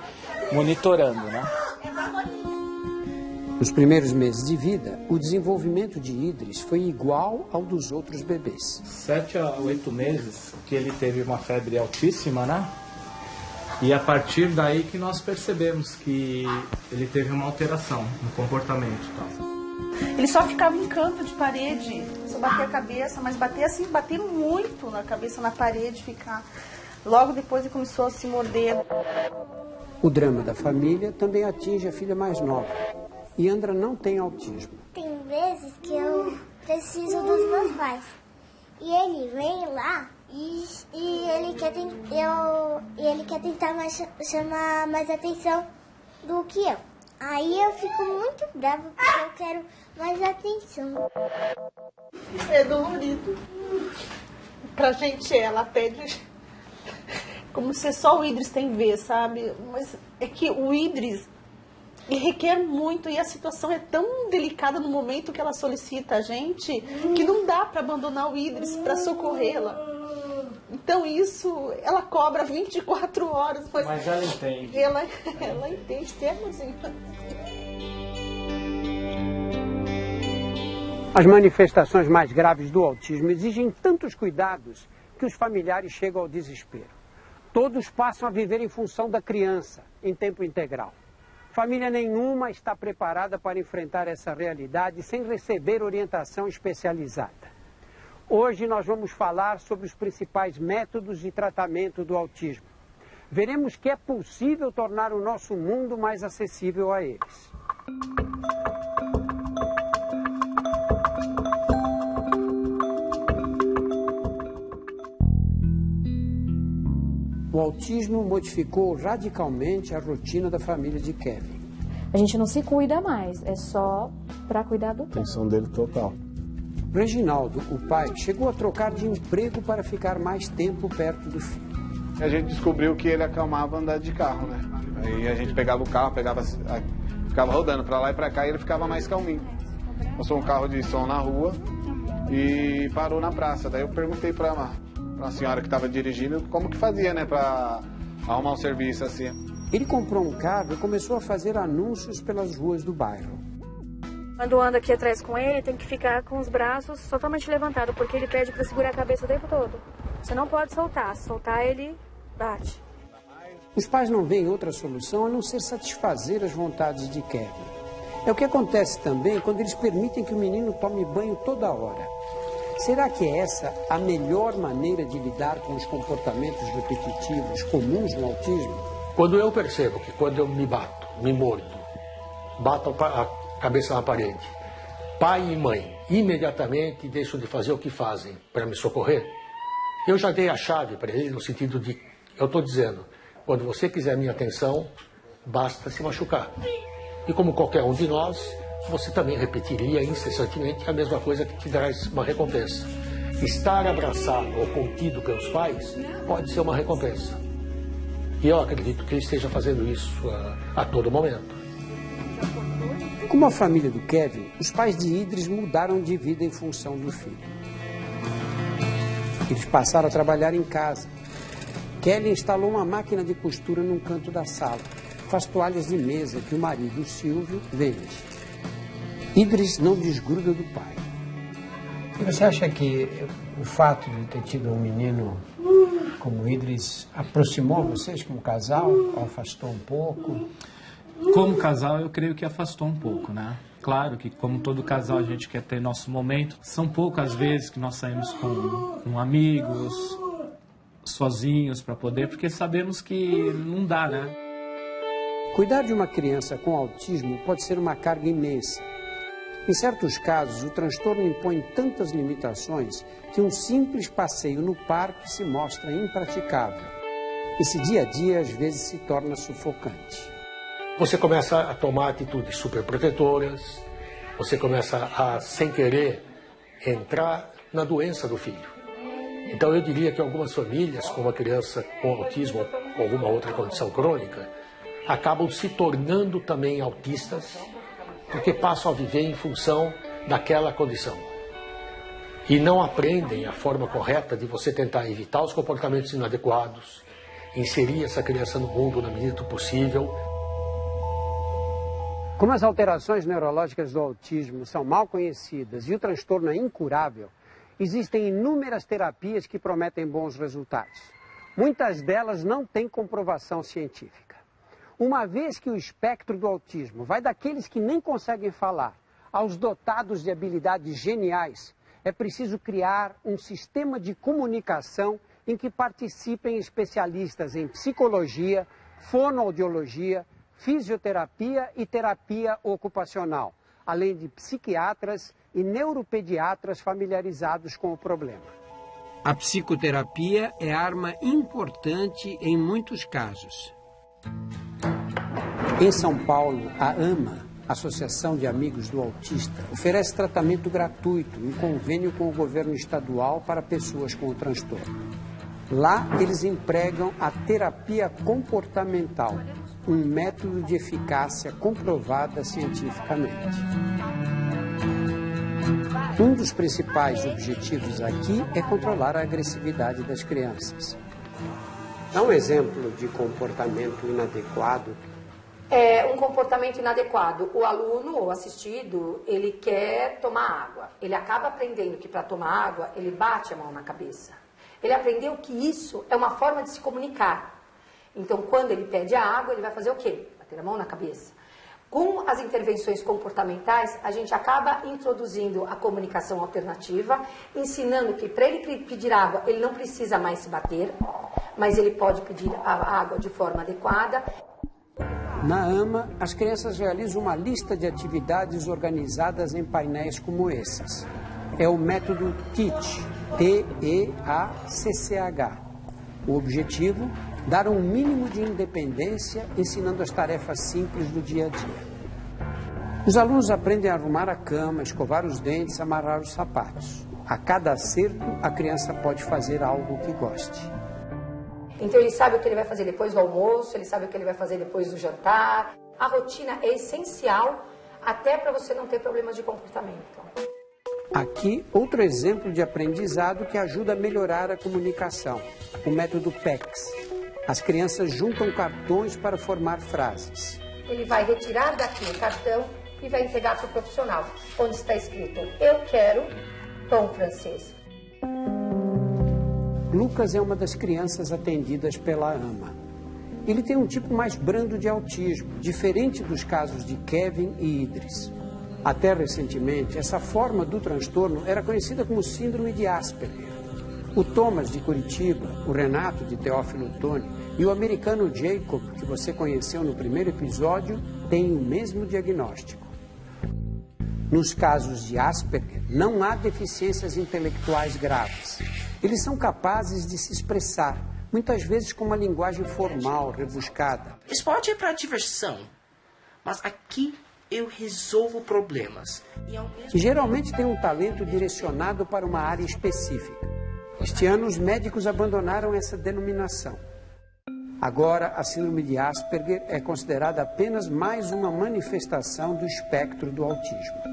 monitorando, né? Nos primeiros meses de vida, o desenvolvimento de Idris foi igual ao dos outros bebês. 7 a 8 meses que ele teve uma febre altíssima, né? E a partir daí que nós percebemos que ele teve uma alteração no comportamento e tal. Ele só ficava em canto de parede, só bater a cabeça, mas bater assim, bater muito na cabeça, na parede, ficar. Logo depois ele começou a se morder. O drama da família também atinge a filha mais nova. Yandra não tem autismo. Tem vezes que eu preciso dos meus pais. E ele vem lá e ele quer tentar chamar mais atenção do que eu. Aí eu fico muito brava porque eu quero mais atenção. É dolorido. Pra gente ela pede como se só o Idris tem vez, sabe? Mas é que o Idris, ele requer muito e a situação é tão delicada no momento que ela solicita a gente que não dá para abandonar o Idris para socorrê-la. Então isso, ela cobra 24 horas. Mas ela entende. Ela entende, temos. As manifestações mais graves do autismo exigem tantos cuidados que os familiares chegam ao desespero. Todos passam a viver em função da criança, em tempo integral. Família nenhuma está preparada para enfrentar essa realidade sem receber orientação especializada. Hoje nós vamos falar sobre os principais métodos de tratamento do autismo. Veremos que é possível tornar o nosso mundo mais acessível a eles. O autismo modificou radicalmente a rotina da família de Kevin. A gente não se cuida mais, é só para cuidar do tempo. Atenção dele total. Reginaldo, o pai, chegou a trocar de emprego para ficar mais tempo perto do filho. A gente descobriu que ele acalmava andar de carro, né? Aí a gente pegava o carro, ficava rodando para lá e para cá e ele ficava mais calminho. Passou um carro de som na rua e parou na praça. Daí eu perguntei para uma senhora que estava dirigindo como que fazia, né, para arrumar um serviço assim. Ele comprou um carro e começou a fazer anúncios pelas ruas do bairro. Quando anda aqui atrás com ele, tem que ficar com os braços totalmente levantados, porque ele pede para segurar a cabeça o tempo todo. Você não pode soltar, se soltar ele bate. Os pais não veem outra solução a não ser satisfazer as vontades de Kevin. É o que acontece também quando eles permitem que o menino tome banho toda hora. Será que é essa a melhor maneira de lidar com os comportamentos repetitivos comuns no autismo? Quando eu percebo que quando eu me bato, me mordo, bato a cabeça na parede, pai e mãe imediatamente deixam de fazer o que fazem para me socorrer, eu já dei a chave para ele no sentido de, eu estou dizendo, quando você quiser minha atenção, basta se machucar. E como qualquer um de nós, você também repetiria incessantemente a mesma coisa que te traz uma recompensa. Estar abraçado ou contido pelos pais pode ser uma recompensa. E eu acredito que ele esteja fazendo isso a todo momento. Como a família do Kevin, os pais de Idris mudaram de vida em função do filho. Eles passaram a trabalhar em casa. Kelly instalou uma máquina de costura num canto da sala. Faz toalhas de mesa que o marido, Silvio, vende. Idris não desgruda do pai. E você acha que o fato de ter tido um menino como Idris aproximou vocês como casal? Ou afastou um pouco? Como casal, eu creio que afastou um pouco, né? Claro que, como todo casal, a gente quer ter nosso momento. São poucas vezes que nós saímos com amigos, sozinhos para poder, porque sabemos que não dá, né? Cuidar de uma criança com autismo pode ser uma carga imensa. Em certos casos, o transtorno impõe tantas limitações que um simples passeio no parque se mostra impraticável. Esse dia a dia, às vezes, se torna sufocante. Você começa a tomar atitudes superprotetoras, você começa a, sem querer, entrar na doença do filho. Então eu diria que algumas famílias, com uma criança com autismo ou com alguma outra condição crônica, acabam se tornando também autistas, porque passam a viver em função daquela condição. e não aprendem a forma correta de você tentar evitar os comportamentos inadequados, inserir essa criança no mundo na medida do possível. Como as alterações neurológicas do autismo são mal conhecidas e o transtorno é incurável, existem inúmeras terapias que prometem bons resultados. Muitas delas não têm comprovação científica. Uma vez que o espectro do autismo vai daqueles que nem conseguem falar aos dotados de habilidades geniais, é preciso criar um sistema de comunicação em que participem especialistas em psicologia, fonoaudiologia, fisioterapia e terapia ocupacional, além de psiquiatras e neuropediatras familiarizados com o problema. A psicoterapia é arma importante em muitos casos. Em São Paulo, a AMA, Associação de Amigos do Autista, oferece tratamento gratuito em convênio com o governo estadual para pessoas com o transtorno. Lá, eles empregam a terapia comportamental, um método de eficácia comprovada cientificamente. Um dos principais objetivos aqui é controlar a agressividade das crianças. Dá um exemplo de comportamento inadequado. É um comportamento inadequado. O aluno ou assistido, ele quer tomar água. Ele acaba aprendendo que para tomar água, ele bate a mão na cabeça. Ele aprendeu que isso é uma forma de se comunicar. Então, quando ele pede a água, ele vai fazer o quê? Bater a mão na cabeça. Com as intervenções comportamentais, a gente acaba introduzindo a comunicação alternativa, ensinando que para ele pedir água, ele não precisa mais se bater, mas ele pode pedir a água de forma adequada. Na AMA, as crianças realizam uma lista de atividades organizadas em painéis como esses. É o método TEACH, T-E-A-C-C-H. O objetivo, dar um mínimo de independência, ensinando as tarefas simples do dia a dia. Os alunos aprendem a arrumar a cama, escovar os dentes, amarrar os sapatos. A cada acerto, a criança pode fazer algo que goste. Então ele sabe o que ele vai fazer depois do almoço, ele sabe o que ele vai fazer depois do jantar. A rotina é essencial até para você não ter problemas de comportamento. Aqui, outro exemplo de aprendizado que ajuda a melhorar a comunicação, o método PECS. As crianças juntam cartões para formar frases. Ele vai retirar daqui o cartão e vai entregar para o profissional, onde está escrito, eu quero pão francês. Lucas é uma das crianças atendidas pela AMA. Ele tem um tipo mais brando de autismo, diferente dos casos de Kevin e Idris. Até recentemente, essa forma do transtorno era conhecida como síndrome de Asperger. O Thomas, de Curitiba, o Renato, de Teófilo Otoni, e o americano Jacob, que você conheceu no primeiro episódio, têm o mesmo diagnóstico. Nos casos de Asperger, não há deficiências intelectuais graves. Eles são capazes de se expressar, muitas vezes com uma linguagem formal, rebuscada. Isso pode ir para diversão, mas aqui eu resolvo problemas. E geralmente tem um talento direcionado para uma área específica. Este ano, os médicos abandonaram essa denominação. Agora, a síndrome de Asperger é considerada apenas mais uma manifestação do espectro do autismo.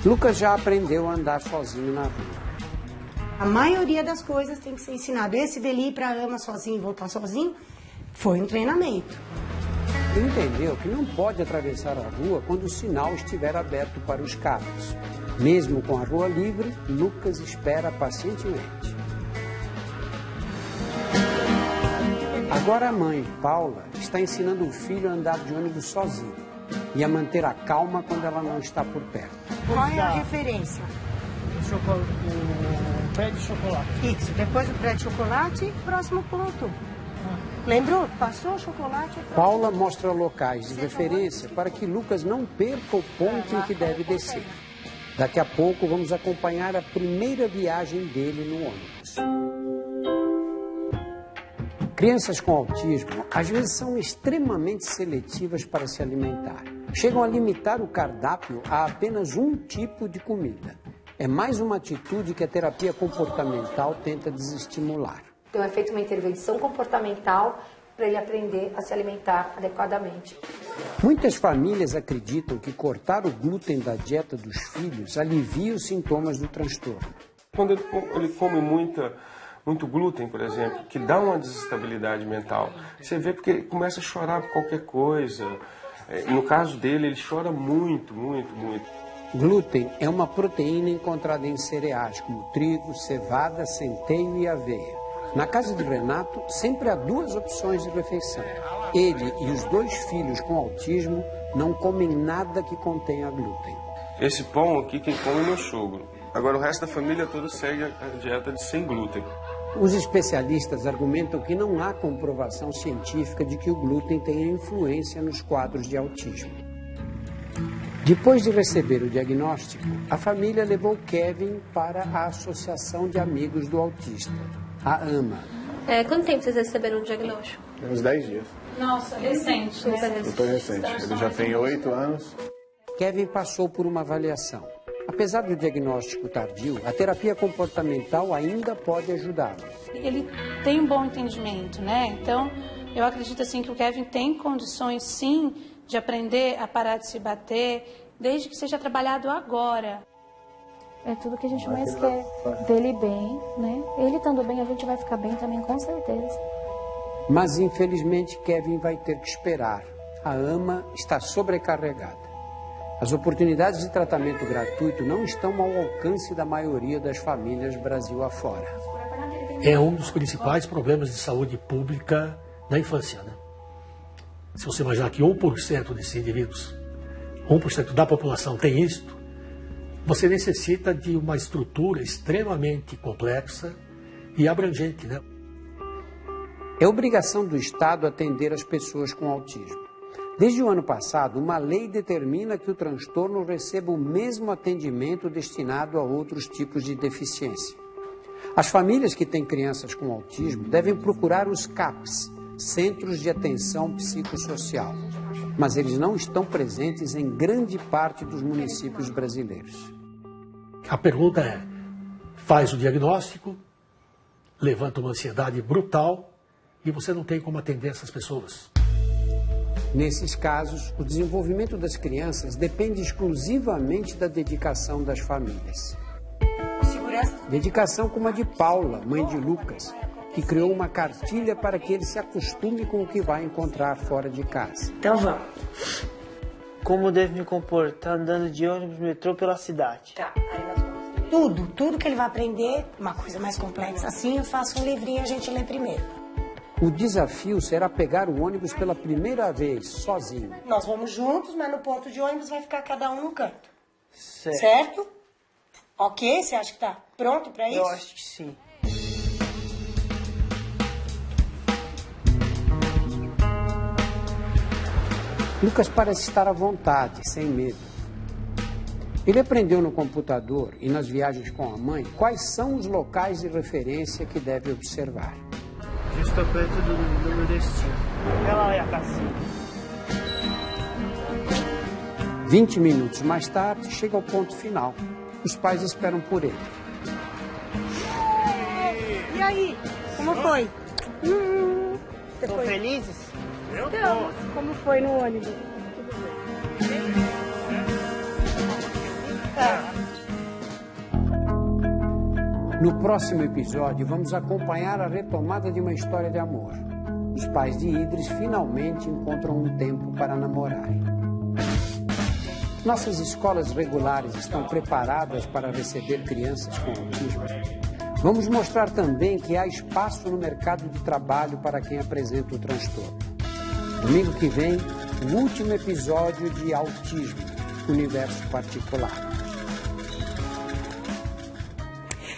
Lucas já aprendeu a andar sozinho na rua. A maioria das coisas tem que ser ensinado. Esse dele ir para a AMA sozinho e voltar sozinho foi um treinamento. Ele entendeu que não pode atravessar a rua quando o sinal estiver aberto para os carros. Mesmo com a rua livre, Lucas espera pacientemente. Agora a mãe, Paula, está ensinando o filho a andar de ônibus sozinho e a manter a calma quando ela não está por perto. Qual é a referência? O pé de chocolate. Isso, depois do pé de chocolate, próximo ponto. Lembrou? Passou o chocolate. Paula mostra locais de referência para que Lucas não perca o ponto em que deve descer. Daqui a pouco vamos acompanhar a primeira viagem dele no ônibus. Crianças com autismo às vezes são extremamente seletivas para se alimentar. Chegam a limitar o cardápio a apenas um tipo de comida. É mais uma atitude que a terapia comportamental tenta desestimular. Então é feita uma intervenção comportamental para ele aprender a se alimentar adequadamente. Muitas famílias acreditam que cortar o glúten da dieta dos filhos alivia os sintomas do transtorno. Quando ele come muito glúten, por exemplo, que dá uma desestabilidade mental, você vê porque ele começa a chorar por qualquer coisa. No caso dele, ele chora muito, muito, muito. Glúten é uma proteína encontrada em cereais como trigo, cevada, centeio e aveia. Na casa de Renato, sempre há 2 opções de refeição. Ele e os 2 filhos com autismo não comem nada que contenha glúten. Esse pão aqui, quem come é meu sogro. Agora o resto da família toda segue a dieta de sem glúten. Os especialistas argumentam que não há comprovação científica de que o glúten tenha influência nos quadros de autismo. Depois de receber o diagnóstico, a família levou Kevin para a Associação de Amigos do Autista, a AMA. Quanto tempo vocês receberam o diagnóstico? Uns 10 dias. Nossa, recente, né? Super recente. Ele já tem 8 anos. Kevin passou por uma avaliação. Apesar do diagnóstico tardio, a terapia comportamental ainda pode ajudá-lo. Ele tem um bom entendimento, né? Então, eu acredito assim que o Kevin tem condições, sim, de aprender a parar de se bater, desde que seja trabalhado agora. É tudo que a gente mais quer, ver ele bem, né? Ele estando bem, a gente vai ficar bem também, com certeza. Mas, infelizmente, Kevin vai ter que esperar. A AMA está sobrecarregada. As oportunidades de tratamento gratuito não estão ao alcance da maioria das famílias Brasil afora. É um dos principais problemas de saúde pública na infância, né? Se você imaginar que 1% desses indivíduos, 1% da população tem isto, você necessita de uma estrutura extremamente complexa e abrangente, né? É obrigação do Estado atender as pessoas com autismo. Desde o ano passado, uma lei determina que o transtorno receba o mesmo atendimento destinado a outros tipos de deficiência. As famílias que têm crianças com autismo devem procurar os CAPs, Centros de Atenção Psicossocial, mas eles não estão presentes em grande parte dos municípios brasileiros. A pergunta é, faz o diagnóstico, levanta uma ansiedade brutal e você não tem como atender essas pessoas. Nesses casos, o desenvolvimento das crianças depende exclusivamente da dedicação das famílias. Dedicação como a de Paula, mãe de Lucas, que criou uma cartilha para que ele se acostume com o que vai encontrar fora de casa. Então vamos. Como devo me comportar andando de ônibus, metrô pela cidade? Tá, aí nós vamos. Tudo que ele vai aprender, uma coisa mais complexa assim, eu faço um livrinho e a gente lê primeiro. O desafio será pegar o ônibus pela primeira vez, sozinho. Nós vamos juntos, mas no ponto de ônibus vai ficar cada um no canto. Certo? Ok? Você acha que tá pronto para isso? Eu acho que sim. Lucas parece estar à vontade, sem medo. Ele aprendeu no computador e nas viagens com a mãe quais são os locais de referência que deve observar. Justo perto do meu destino. Ela é a casinha. 20 minutos mais tarde, chega ao ponto final. Os pais esperam por ele. E aí? Como foi? Estão felizes? Estamos. Como foi no ônibus? No próximo episódio, vamos acompanhar a retomada de uma história de amor. Os pais de Idris finalmente encontram um tempo para namorar. Nossas escolas regulares estão preparadas para receber crianças com autismo? Vamos mostrar também que há espaço no mercado de trabalho para quem apresenta o transtorno. Domingo que vem, o último episódio de Autismo, Universo Particular.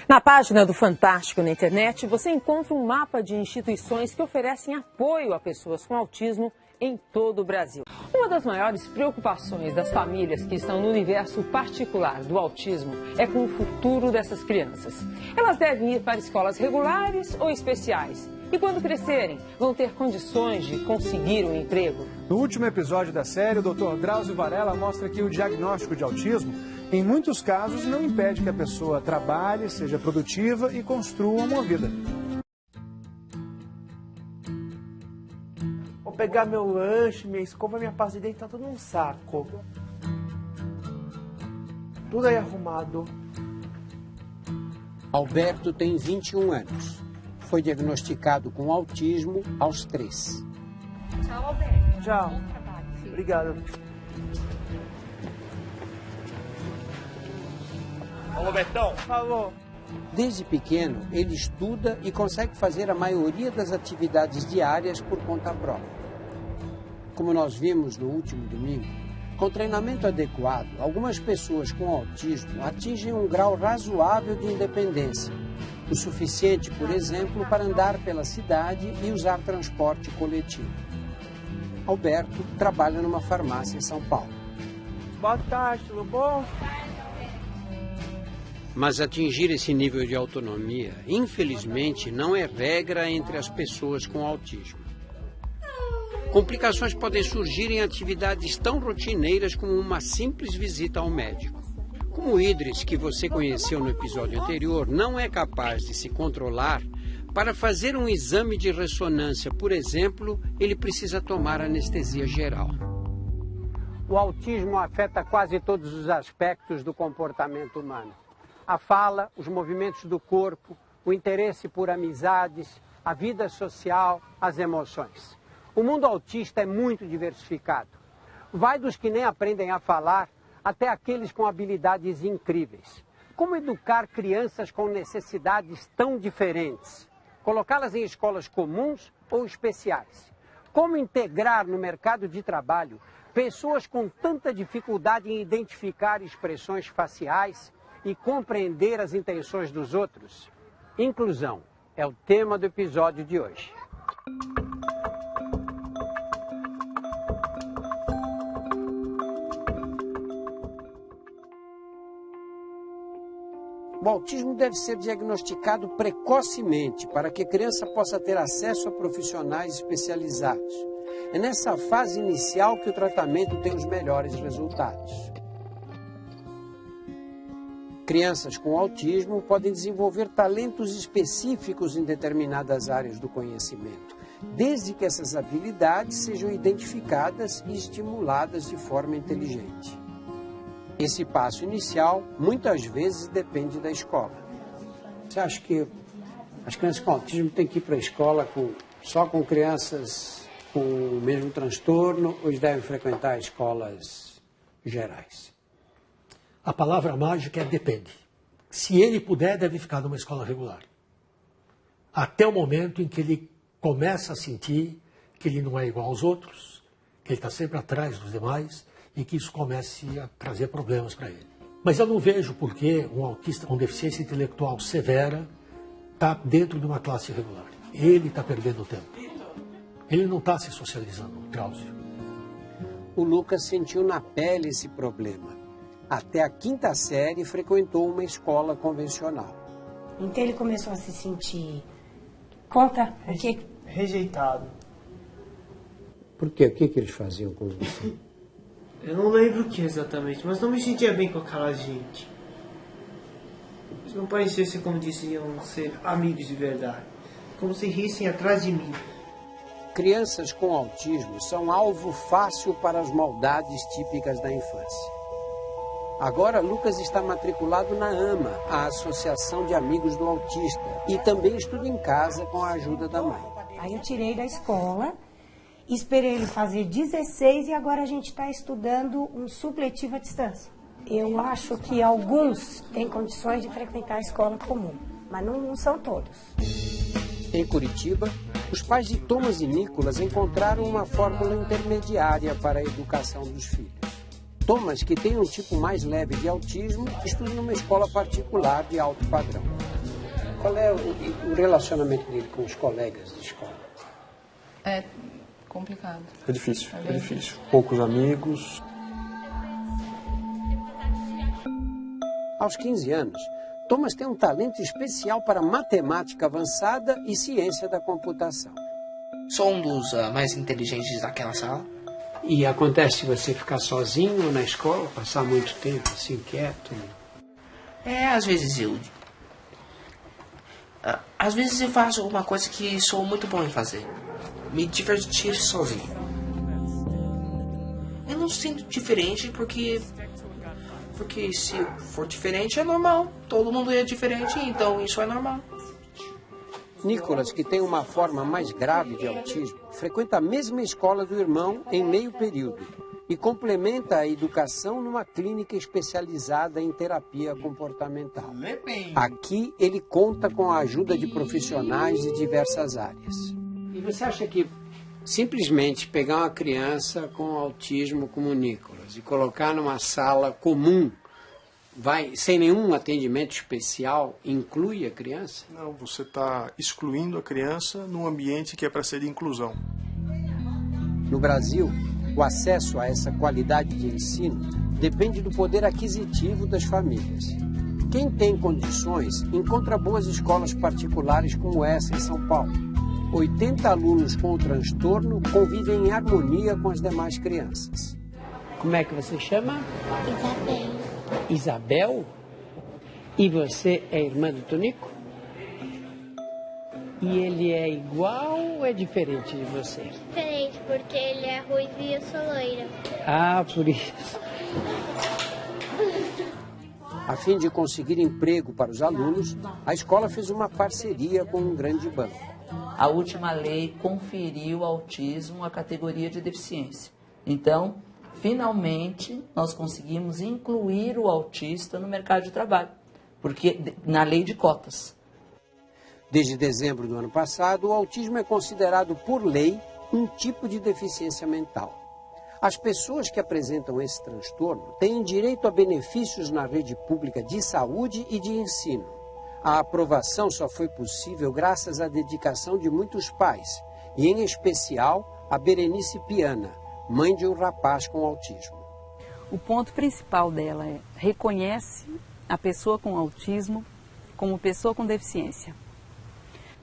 Na página do Fantástico na internet, você encontra um mapa de instituições que oferecem apoio a pessoas com autismo em todo o Brasil. Uma das maiores preocupações das famílias que estão no universo particular do autismo é com o futuro dessas crianças. Elas devem ir para escolas regulares ou especiais. E quando crescerem, vão ter condições de conseguir um emprego. No último episódio da série, o Dr. Drauzio Varela mostra que o diagnóstico de autismo, em muitos casos, não impede que a pessoa trabalhe, seja produtiva e construa uma vida. Vou pegar meu lanche, minha escova, minha pasta de dente, tá tudo num saco. Tudo aí arrumado. Alberto tem 21 anos. Foi diagnosticado com autismo aos 3. Tchau, Alberto. Tchau. Obrigado. Alô, Betão. Falou. Desde pequeno, ele estuda e consegue fazer a maioria das atividades diárias por conta própria. Como nós vimos no último domingo, com treinamento adequado, algumas pessoas com autismo atingem um grau razoável de independência, o suficiente, por exemplo, para andar pela cidade e usar transporte coletivo. Alberto trabalha numa farmácia em São Paulo. Boa tarde, tudo bom? Mas atingir esse nível de autonomia, infelizmente, não é regra entre as pessoas com autismo. Complicações podem surgir em atividades tão rotineiras como uma simples visita ao médico. Como o Idris, que você conheceu no episódio anterior, não é capaz de se controlar, para fazer um exame de ressonância, por exemplo, ele precisa tomar anestesia geral. O autismo afeta quase todos os aspectos do comportamento humano. A fala, os movimentos do corpo, o interesse por amizades, a vida social, as emoções. O mundo autista é muito diversificado. Vai dos que nem aprendem a falar até aqueles com habilidades incríveis. Como educar crianças com necessidades tão diferentes? Colocá-las em escolas comuns ou especiais? Como integrar no mercado de trabalho pessoas com tanta dificuldade em identificar expressões faciais e compreender as intenções dos outros? Inclusão é o tema do episódio de hoje. O autismo deve ser diagnosticado precocemente para que a criança possa ter acesso a profissionais especializados. É nessa fase inicial que o tratamento tem os melhores resultados. Crianças com autismo podem desenvolver talentos específicos em determinadas áreas do conhecimento, desde que essas habilidades sejam identificadas e estimuladas de forma inteligente. Esse passo inicial, muitas vezes, depende da escola. Você acha que as crianças com autismo têm que ir para a escola só com crianças com o mesmo transtorno ou eles devem frequentar escolas gerais? A palavra mágica é depende. Se ele puder, deve ficar numa escola regular. Até o momento em que ele começa a sentir que ele não é igual aos outros, que ele está sempre atrás dos demais e que isso comece a trazer problemas para ele. Mas eu não vejo por que um autista com deficiência intelectual severa está dentro de uma classe regular. Ele está perdendo tempo. Ele não está se socializando, Drauzio. O Lucas sentiu na pele esse problema. Até a 5ª série frequentou uma escola convencional. Então ele começou a se sentir... Conta o que... Rejeitado. Por quê? O que eles faziam com você? Eu não lembro o que exatamente, mas não me sentia bem com aquela gente. Eles não pareciam ser como diziam ser amigos de verdade. Como se rissem atrás de mim. Crianças com autismo são alvo fácil para as maldades típicas da infância. Agora, Lucas está matriculado na AMA, a Associação de Amigos do Autista, e também estuda em casa com a ajuda da mãe. Aí eu tirei da escola, esperei ele fazer 16 e agora a gente está estudando um supletivo à distância. Eu acho que alguns têm condições de frequentar a escola comum, mas não são todos. Em Curitiba, os pais de Thomas e Nicolas encontraram uma fórmula intermediária para a educação dos filhos. Thomas, que tem um tipo mais leve de autismo, estuda numa escola particular de alto padrão. Qual é o relacionamento dele com os colegas de escola? É complicado. É difícil, é difícil. Poucos amigos. Aos 15 anos, Thomas tem um talento especial para matemática avançada e ciência da computação. Sou um dos mais inteligentes daquela sala. E acontece você ficar sozinho na escola, passar muito tempo assim, quieto? Às vezes eu... Às vezes eu faço alguma coisa que sou muito bom em fazer. me divertir sozinho. Eu não sinto diferente porque se for diferente é normal. Todo mundo é diferente, então isso é normal. Nicolas, que tem uma forma mais grave de autismo, frequenta a mesma escola do irmão em meio período e complementa a educação numa clínica especializada em terapia comportamental. Aqui ele conta com a ajuda de profissionais de diversas áreas. E você acha que simplesmente pegar uma criança com autismo como o Nicolas e colocar numa sala comum, sem nenhum atendimento especial, inclui a criança? Não, você está excluindo a criança num ambiente que é para ser de inclusão. No Brasil, o acesso a essa qualidade de ensino depende do poder aquisitivo das famílias. Quem tem condições encontra boas escolas particulares como essa em São Paulo. 80 alunos com o transtorno convivem em harmonia com as demais crianças. Como é que você chama? Isabel. Isabel? E você é irmã do Tonico? E ele é igual ou é diferente de você? Diferente, porque ele é ruivo e eu sou loira. Ah, por isso. A fim de conseguir emprego para os alunos, a escola fez uma parceria com um grande banco. A última lei conferiu ao autismo a categoria de deficiência. Então, finalmente, nós conseguimos incluir o autista no mercado de trabalho, porque na lei de cotas. Desde dezembro do ano passado, o autismo é considerado por lei um tipo de deficiência mental. As pessoas que apresentam esse transtorno têm direito a benefícios na rede pública de saúde e de ensino. A aprovação só foi possível graças à dedicação de muitos pais, e em especial a Berenice Piana, mãe de um rapaz com autismo. O ponto principal dela é reconhece a pessoa com autismo como pessoa com deficiência.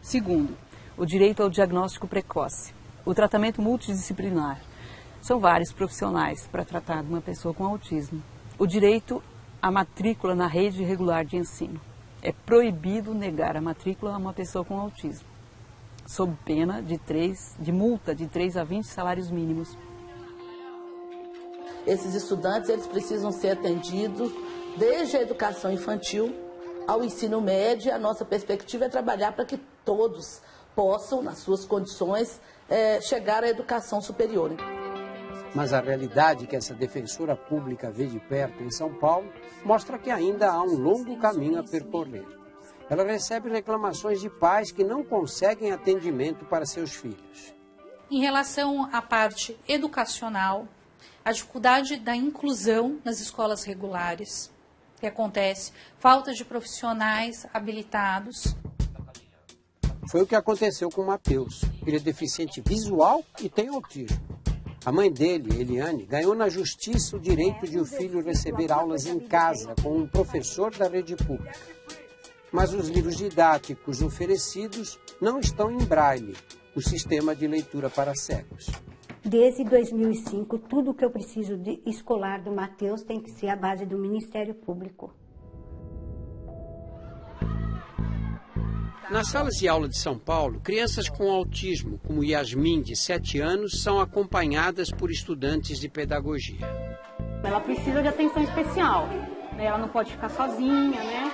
Segundo, o direito ao diagnóstico precoce, o tratamento multidisciplinar. São vários profissionais para tratar de uma pessoa com autismo. O direito à matrícula na rede regular de ensino. É proibido negar a matrícula a uma pessoa com autismo, sob pena de multa de 3 a 20 salários mínimos. Esses estudantes eles precisam ser atendidos desde a educação infantil ao ensino médio. A nossa perspectiva é trabalhar para que todos possam, nas suas condições, chegar à educação superior. Mas a realidade que essa defensora pública vê de perto em São Paulo mostra que ainda há um longo caminho a percorrer. Ela recebe reclamações de pais que não conseguem atendimento para seus filhos. Em relação à parte educacional, a dificuldade da inclusão nas escolas regulares, que acontece, falta de profissionais habilitados. Foi o que aconteceu com o Matheus. Ele é deficiente visual e tem autismo. A mãe dele, Eliane, ganhou na justiça o direito de o filho receber aulas em casa com um professor da rede pública. Mas os livros didáticos oferecidos não estão em braille, o sistema de leitura para cegos. Desde 2005, tudo que eu preciso de escolar do Matheus tem que ser a base do Ministério Público. Nas salas de aula de São Paulo, crianças com autismo, como Yasmin, de 7 anos, são acompanhadas por estudantes de pedagogia. Ela precisa de atenção especial, ela não pode ficar sozinha, né?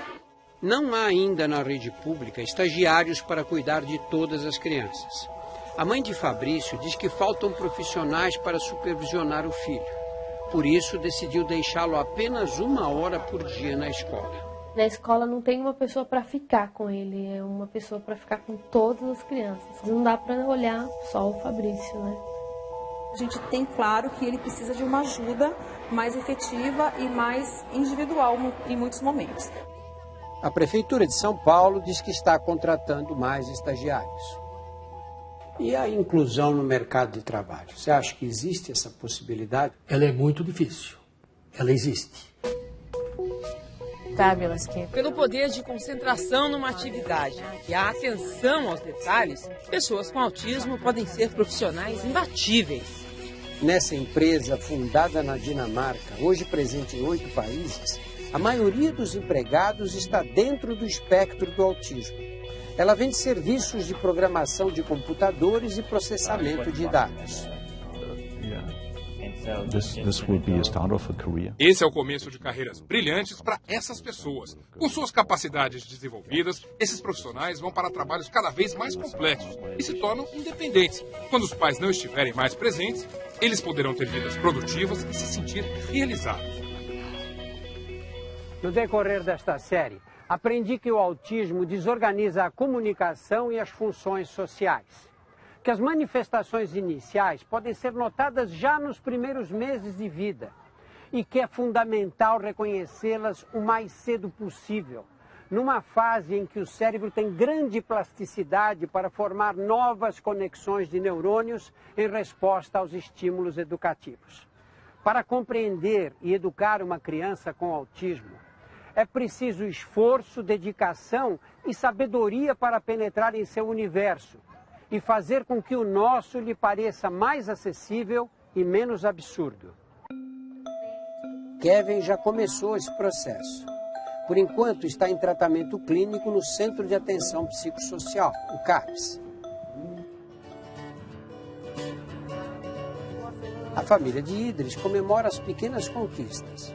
Não há ainda na rede pública estagiários para cuidar de todas as crianças. A mãe de Fabrício diz que faltam profissionais para supervisionar o filho. Por isso, decidiu deixá-lo apenas 1 hora por dia na escola. Na escola não tem uma pessoa para ficar com ele, é uma pessoa para ficar com todas as crianças. Não dá para olhar só o Fabrício, né? A gente tem claro que ele precisa de uma ajuda mais efetiva e mais individual em muitos momentos. A Prefeitura de São Paulo diz que está contratando mais estagiários. E a inclusão no mercado de trabalho? Você acha que existe essa possibilidade? Ela é muito difícil. Ela existe. Pelo poder de concentração numa atividade e a atenção aos detalhes, pessoas com autismo podem ser profissionais imbatíveis. Nessa empresa, fundada na Dinamarca, hoje presente em 8 países, a maioria dos empregados está dentro do espectro do autismo. Ela vende serviços de programação de computadores e processamento de dados. Esse é o começo de carreiras brilhantes para essas pessoas. Com suas capacidades desenvolvidas, esses profissionais vão para trabalhos cada vez mais complexos e se tornam independentes. Quando os pais não estiverem mais presentes, eles poderão ter vidas produtivas e se sentir realizados. No decorrer desta série, aprendi que o autismo desorganiza a comunicação e as funções sociais. Que as manifestações iniciais podem ser notadas já nos primeiros meses de vida e que é fundamental reconhecê-las o mais cedo possível, numa fase em que o cérebro tem grande plasticidade para formar novas conexões de neurônios em resposta aos estímulos educativos. Para compreender e educar uma criança com autismo, é preciso esforço, dedicação e sabedoria para penetrar em seu universo e fazer com que o nosso lhe pareça mais acessível e menos absurdo. Kevin já começou esse processo. Por enquanto, está em tratamento clínico no Centro de Atenção Psicossocial, o CAPS. A família de Idris comemora as pequenas conquistas.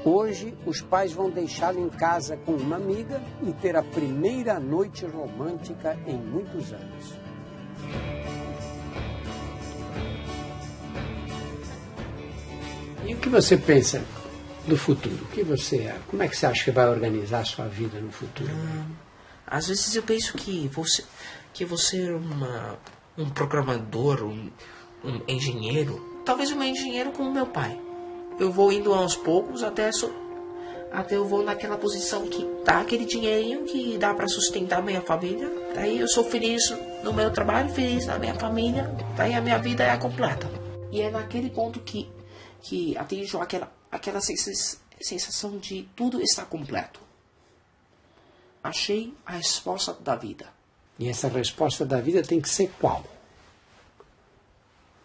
Hoje, os pais vão deixá-lo em casa com uma amiga e ter a primeira noite romântica em muitos anos. E o que você pensa do futuro? Como é que você acha que vai organizar a sua vida no futuro? Às vezes eu penso que vou ser um programador, um engenheiro. Talvez um engenheiro como meu pai. Eu vou indo aos poucos até eu vou naquela posição que dá aquele dinheirinho que dá para sustentar a minha família. Daí eu sou feliz no meu trabalho, feliz na minha família. Daí a minha vida é completa. E é naquele ponto que atinjo aquela sensação de tudo está completo. Achei a resposta da vida. E essa resposta da vida tem que ser qual?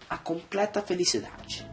A completa felicidade.